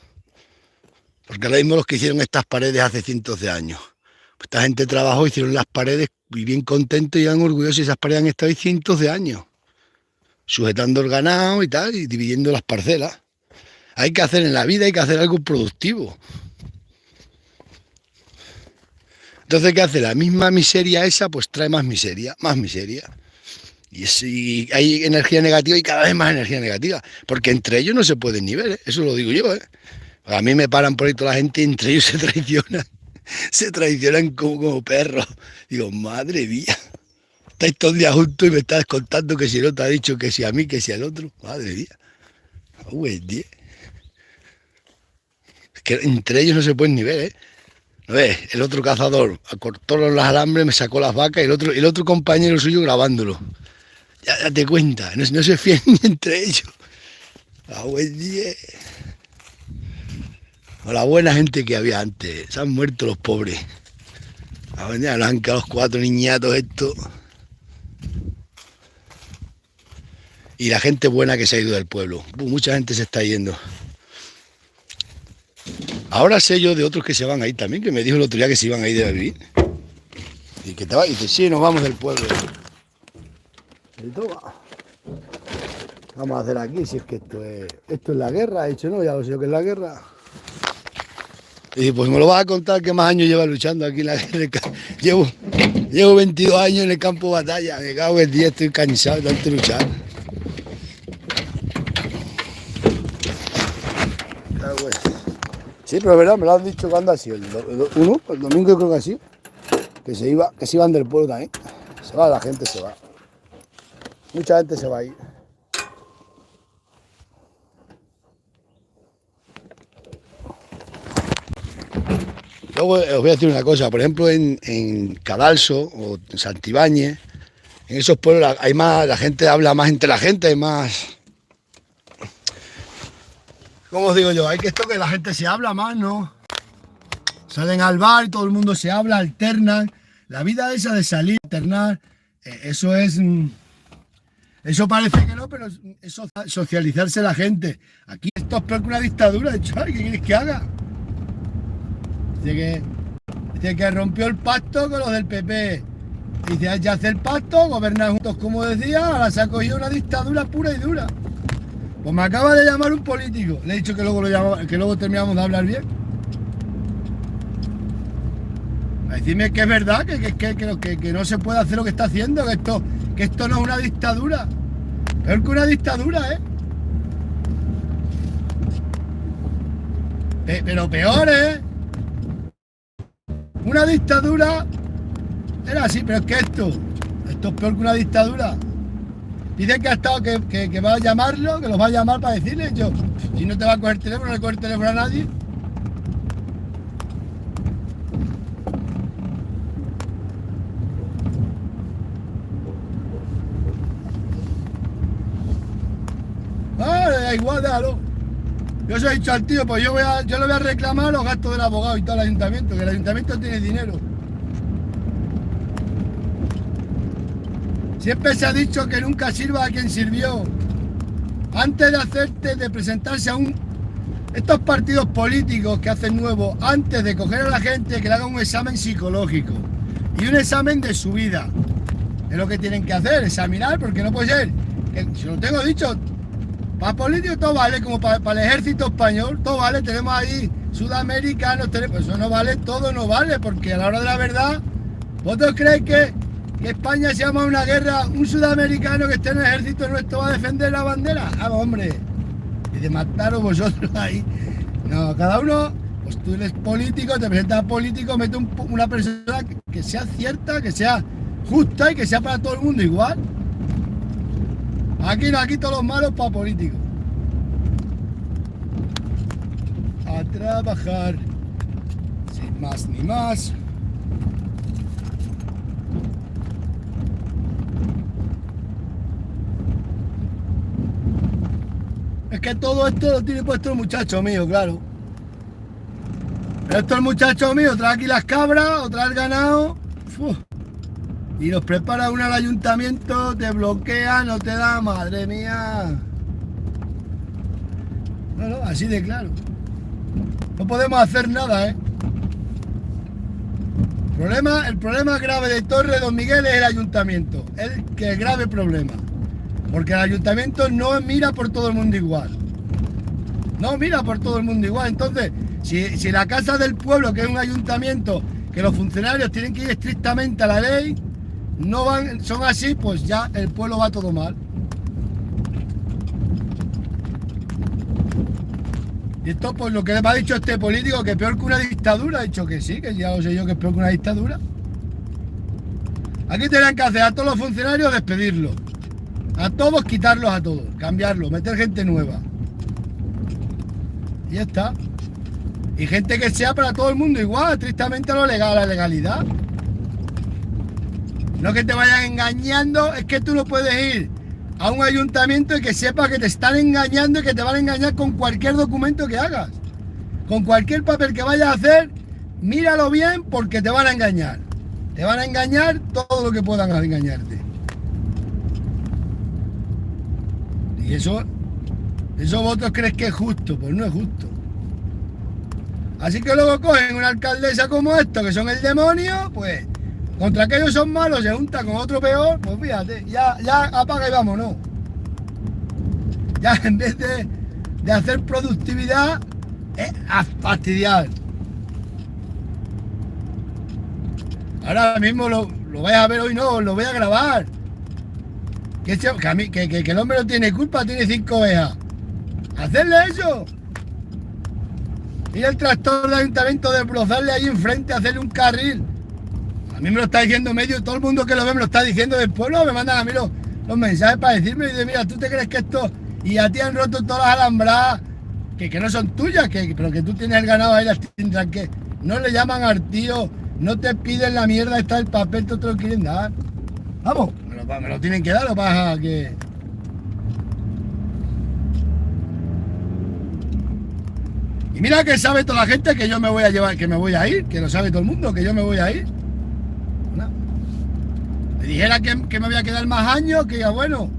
Porque ahora mismo los que hicieron estas paredes hace cientos de años, pues esta gente trabajó, hicieron las paredes y bien contentos y eran orgullosos, y esas paredes han estado ahí cientos de años, sujetando el ganado y tal, y dividiendo las parcelas. Hay que hacer en la vida, hay que hacer algo productivo. Entonces, ¿qué hace? La misma miseria esa, pues trae más miseria, más miseria. Y hay energía negativa y cada vez más energía negativa. Porque entre ellos no se pueden ni ver, ¿eh? Eso lo digo yo, ¿eh? A mí me paran por ahí toda la gente y entre ellos se traicionan. Se traicionan como perros. Digo, madre mía. Estáis todos días juntos y me estás contando que si el otro ha dicho que si a mí, que si al otro. Madre mía. Es que entre ellos no se pueden ni ver, ¿eh? ¿No ves? El otro cazador cortó los alambres, me sacó las vacas y el otro compañero suyo grabándolo. Ya date cuenta, no se fían ni entre ellos. O la buena gente que había antes. Se han muerto los pobres. Ya nos han quedado los 4 niñatos estos. Y la gente buena que se ha ido del pueblo. Mucha gente se está yendo. Ahora sé yo de otros que se van a ir también, que me dijo el otro día que se iban a ir de vivir. Y que te va, y dice, sí, nos vamos del pueblo. Y toma. Vamos a hacer aquí, si es que esto es la guerra. He dicho, no, ya lo sé yo que es la guerra. Y dice, pues me lo vas a contar qué más años llevas luchando aquí en la guerra. Llevo 22 años en el campo de batalla. Me cago en el día, estoy cansado de tanto luchar. Sí, pero es verdad, me lo han dicho cuando ha sido. El domingo creo que ha sido. Que se iban del pueblo también. Se va, la gente se va. Mucha gente se va a ir. Luego os voy a decir una cosa, por ejemplo en Cadalso o en Santibáñez, en esos pueblos hay más, la gente habla más entre la gente, hay más... ¿Cómo os digo yo? Hay que esto que la gente se habla más, ¿no? Salen al bar y todo el mundo se habla, alternan. La vida esa de salir, alternar, eso es... Eso parece que no, pero es socializarse la gente. Aquí esto es peor que una dictadura, de hecho, ¿qué quieres que haga? Dice Dice que rompió el pacto con los del PP. Dice, ya hace el pacto, gobernar juntos como decía, ahora se ha cogido una dictadura pura y dura. Pues me acaba de llamar un político. Le he dicho que luego terminamos de hablar bien. A decirme que es verdad, que no se puede hacer lo que está haciendo, que esto no es una dictadura. Peor que una dictadura, ¿eh? Pero peor, ¿eh? Una dictadura era así, pero es que esto es peor que una dictadura. Dice que ha estado, que va a llamarlo, que los va a llamar para decirle, yo, si no te va a coger el teléfono, no le coge el teléfono a nadie. Vale, da igual, déjalo. Yo se he dicho al tío, pues yo le voy a reclamar los gastos del abogado y todo el ayuntamiento, que el ayuntamiento tiene dinero. Siempre se ha dicho que nunca sirva a quien sirvió. Antes de presentarse a estos partidos políticos que hacen nuevos, antes de coger a la gente, que le hagan un examen psicológico y un examen de su vida. Es lo que tienen que hacer, examinar, porque no puede ser. Si lo tengo dicho, para políticos todo vale, como para el ejército español, todo vale, tenemos ahí sudamericanos, pues eso no vale, todo no vale, porque a la hora de la verdad, ¿vosotros creéis que España se llama una guerra, un sudamericano que esté en el ejército nuestro va a defender la bandera? Ah, hombre, y de mataros vosotros ahí. No, cada uno, pues tú eres político, te presentas político, mete una persona que sea cierta, que sea justa y que sea para todo el mundo igual. Aquí no, aquí todos los malos para políticos. A trabajar, sin más ni más. Es que todo esto lo tiene puesto el muchacho mío, claro. Esto es el muchacho mío, trae aquí las cabras o trae el ganado. Uf. Y los prepara uno al ayuntamiento, te bloquea, no te da, madre mía. No, así de claro. No podemos hacer nada, ¿eh? El problema grave de Torre Don Miguel es el ayuntamiento. El grave problema. Porque el ayuntamiento no mira por todo el mundo igual. No mira por todo el mundo igual. Entonces, si la Casa del Pueblo, que es un ayuntamiento, que los funcionarios tienen que ir estrictamente a la ley, son así, pues ya el pueblo va todo mal. Y esto, pues lo que me ha dicho este político, que es peor que una dictadura, ha dicho que sí, que ya lo sé yo, que es peor que una dictadura. Aquí tendrán que hacer a todos los funcionarios despedirlos. A todos quitarlos, a todos, cambiarlos, meter gente nueva. Y ya está. Y gente que sea para todo el mundo igual, estrictamente a lo legal, a la legalidad. No que te vayan engañando, es que tú no puedes ir a un ayuntamiento y que sepas que te están engañando y que te van a engañar con cualquier documento que hagas. Con cualquier papel que vayas a hacer, míralo bien porque te van a engañar. Te van a engañar todo lo que puedan engañarte. Y eso vosotros creéis que es justo, pues no es justo. Así que luego cogen una alcaldesa como esto, que son el demonio, pues contra aquellos son malos, se junta con otro peor, pues fíjate, ya apaga y vámonos. Ya en vez de hacer productividad, es a fastidiar. Ahora mismo lo vais a ver hoy, no, lo voy a grabar. Que el hombre no tiene culpa, tiene 5 ovejas. Hacerle eso. Ir el tractor del ayuntamiento, desbrozarle ahí enfrente, hacerle un carril. A mí me lo está diciendo medio, todo el mundo que lo ve me lo está diciendo del pueblo, me mandan a mí los mensajes para decirme, y dicen, mira, ¿tú te crees que esto? Y a ti han roto todas las alambradas, que no son tuyas, pero que tú tienes el ganado ahí, las tendrán que... No le llaman al tío, no te piden la mierda, está el papel, te lo quieren dar. Vamos, me lo tienen que dar, lo pasa que... Y mira que sabe toda la gente que yo me voy a llevar, que me voy a ir, que lo sabe todo el mundo, que yo me voy a ir. No. Me dijera que me voy a quedar más años, que ya bueno,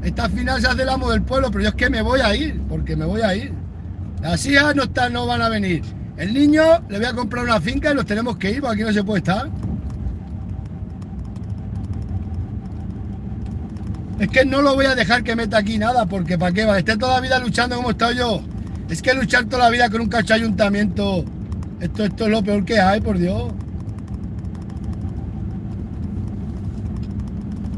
esta final se hace el amo del pueblo, pero yo es que me voy a ir, porque me voy a ir. Las hijas no van a venir, El niño le voy a comprar una finca y nos tenemos que ir, porque aquí no se puede estar. Es que no lo voy a dejar que meta aquí nada, porque ¿para qué va? Esté toda la vida luchando como he estado yo. Es que luchar toda la vida con un cacho ayuntamiento, esto es lo peor que hay, por Dios.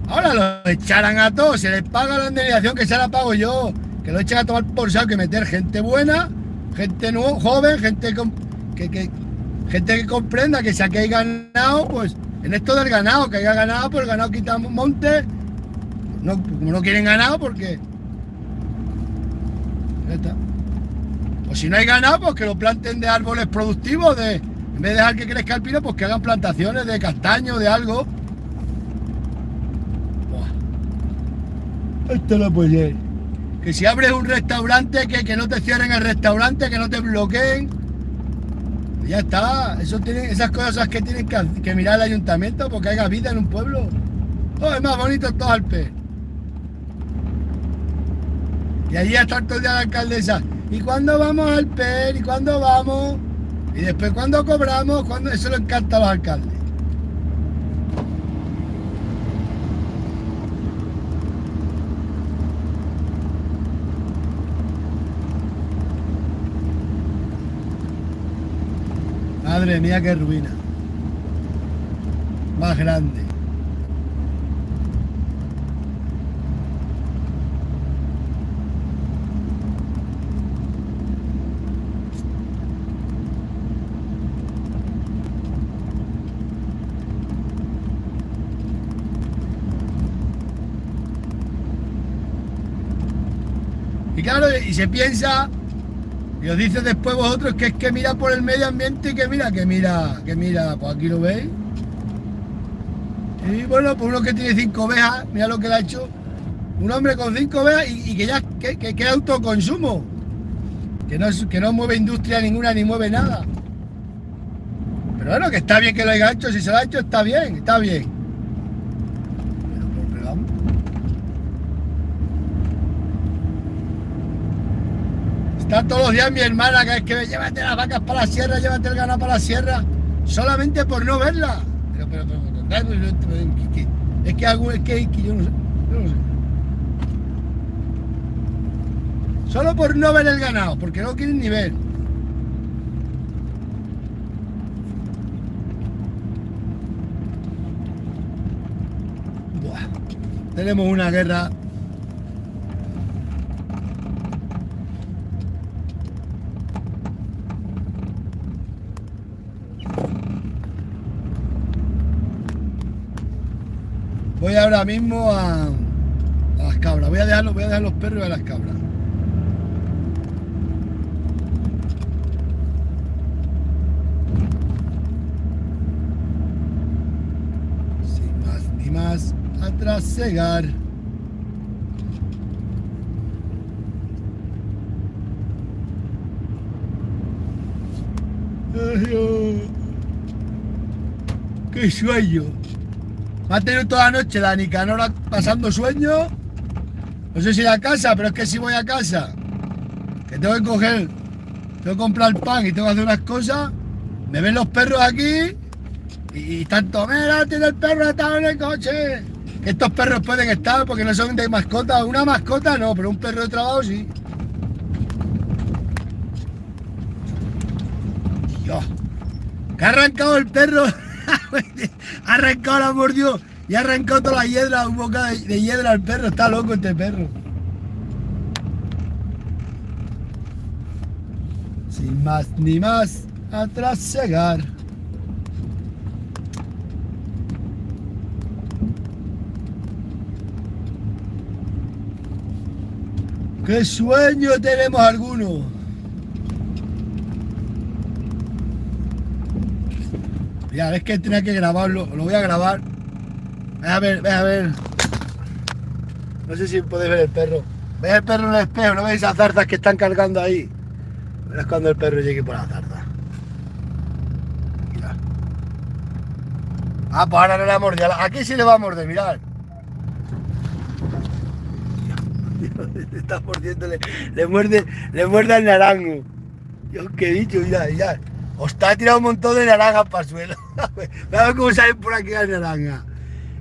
Ahora lo echarán a todos, se les paga la indemnización que se la pago yo. Que lo echen a tomar por saco, que meter gente buena, gente joven, gente gente que comprenda que si aquí hay ganado, pues en esto del ganado, que haya ganado, pues el ganado quita monte. No, como no quieren ganado, porque ya está. O si no hay ganado, pues que lo planten de árboles productivos, en vez de dejar que crezca el pino, pues que hagan plantaciones de castaño, de algo. Buah. Esto lo puede. Que si abres un restaurante, que no te cierren el restaurante, que no te bloqueen. Y ya está. Esas cosas que tienen que mirar el ayuntamiento, porque haya vida en un pueblo. Oh, es más bonito todo Alpes. Y allí está todo el día la alcaldesa. ¿Y cuándo vamos al PER? ¿Y cuándo vamos? Y después, ¿cuándo cobramos? ¿Cuándo? Eso le encanta a los alcaldes. Madre mía, qué ruina. Más grande. Y claro, y se piensa, y os dice después vosotros que es que mira por el medio ambiente y que mira, pues aquí lo veis. Y bueno, pues uno que tiene 5 ovejas, mira lo que le ha hecho. Un hombre con 5 ovejas y que ya que autoconsumo. Que no mueve industria ninguna ni mueve nada. Pero bueno, que está bien que lo haya hecho, si se lo ha hecho está bien, está bien. Pero vamos. Está todos los días mi hermana, que es que llévate las vacas para la sierra, llévate el ganado para la sierra, solamente por no verla. Es que yo no sé. Solo por no ver el ganado, porque no quieren ni ver. Buah. Tenemos una guerra. Voy ahora mismo a las cabras. Voy a dejar los perros y a las cabras. Sin más ni más, a trasegar. ¡Qué sueño! Va a tener toda la noche la Nicanora pasando sueño. No sé si ir a casa, pero es que si voy a casa, que tengo que coger, tengo que comprar pan y tengo que hacer unas cosas, me ven los perros aquí y tanto, mira, tiene el perro atado en el coche. Que estos perros pueden estar porque no son de mascota. Una mascota no, pero un perro de trabajo sí. Dios, que ha arrancado el perro. Ha arrancado, la mordió y ha arrancado toda la hiedra, un boca de hiedra al perro. Está loco este perro. Sin más ni más, a trasegar. ¡Qué sueño tenemos algunos! Ya, es que tenía que grabarlo, lo voy a grabar. Ve a ver. No sé si podéis ver el perro. ¿Ves el perro en el espejo? ¿No veis esas zarzas que están cargando ahí? Verás cuando el perro llegue por la zarza. Mira. Ah, pues ahora no le ha mordido. Aquí sí le va a morder, mirad. Está mordiéndole. Le muerde el naranjo. Yo qué he dicho, ya. Os ha tirado un montón de naranjas para el suelo. A ver cómo salen por aquí las naranjas.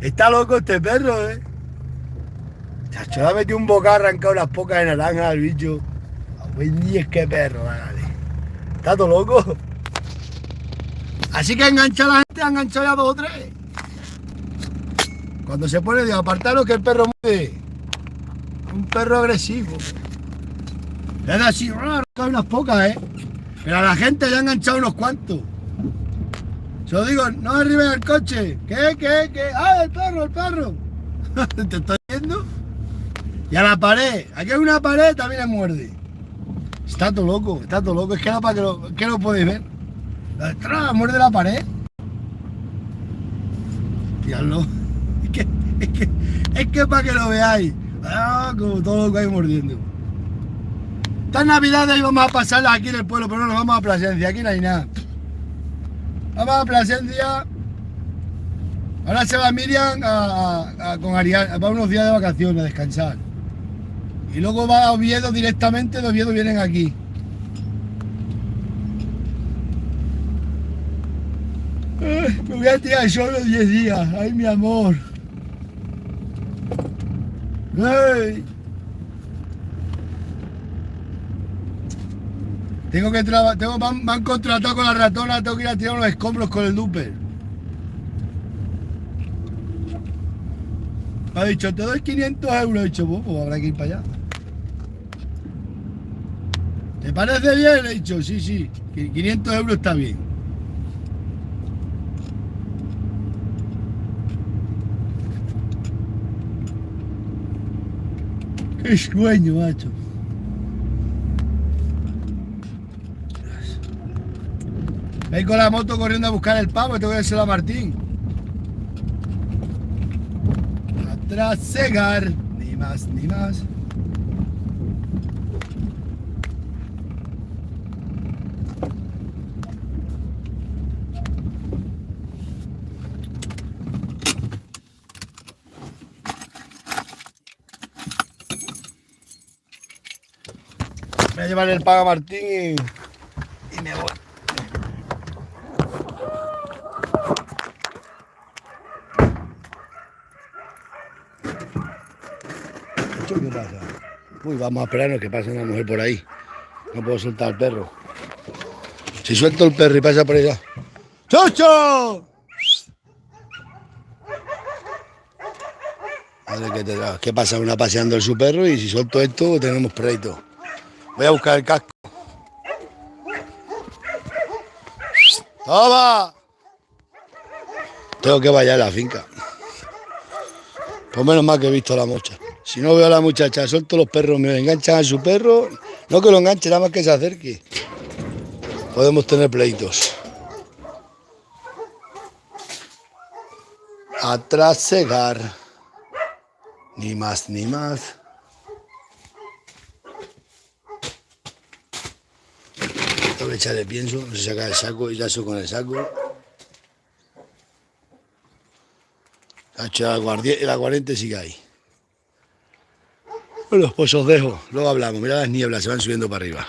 Está loco este perro, ¿eh? Chacho, le ha metido un bocado, ha arrancado unas pocas de naranjas al bicho. Buen día, es que perro, vale. Está todo loco. Así que ha enganchado a la gente, ha enganchado ya 2 o 3. Cuando se pone de apartaros que el perro mueve. Un perro agresivo. Le da así, hay unas pocas, ¿eh? Pero a la gente le han enganchado unos cuantos. Se lo digo, no arriben el coche. ¿Qué? ¡Ah, el perro! ¿Te estoy viendo? Y a la pared. Aquí hay una pared, también le muerde. Está todo loco. Es que era para que lo podéis ver. Muerde la pared. Fiadlo. Es que para que lo veáis. Como todo lo que hay mordiendo. Estas navidades íbamos a pasarlas aquí en el pueblo, pero no nos vamos a Plasencia, aquí no hay nada. Vamos a Plasencia. Ahora se va Miriam con Ariana, va unos días de vacaciones a descansar. Y luego va a Oviedo directamente, de Oviedo vienen aquí. Me voy a tirar solo 10 días, ay mi amor. ¡Ay! Me han contratado con la ratona, tengo que ir a tirar unos escombros con el duper. Me ha dicho, te doy 500 euros. He dicho, pues habrá que ir para allá. ¿Te parece bien? He dicho, sí, 500 euros está bien. Qué sueño, macho. Ven con la moto corriendo a buscar el pavo, tengo que dárselo a Martín. Atrás cegar, ni más. Voy a llevar el pavo a Martín y me voy. ¿Qué pasa? Uy, vamos a esperarnos que pase una mujer por ahí. No puedo soltar al perro. Si suelto el perro y pasa por allá. ¡Chocho! Madre que te da. ¿Qué pasa? Una paseando su perro y si suelto esto tenemos pleito. Voy a buscar el casco. ¡Toma! Tengo que vaya a la finca. Pues menos mal que he visto a la mocha. Si no veo a la muchacha, suelto los perros, me enganchan a su perro. No que lo enganche, nada más que se acerque. Podemos tener pleitos. Atrás cegar. Ni más. Tengo que echarle pienso, se saca el saco y lazo con el saco. El aguardiente sigue ahí. Bueno, pues os dejo, luego hablamos. Mira las nieblas, se van subiendo para arriba.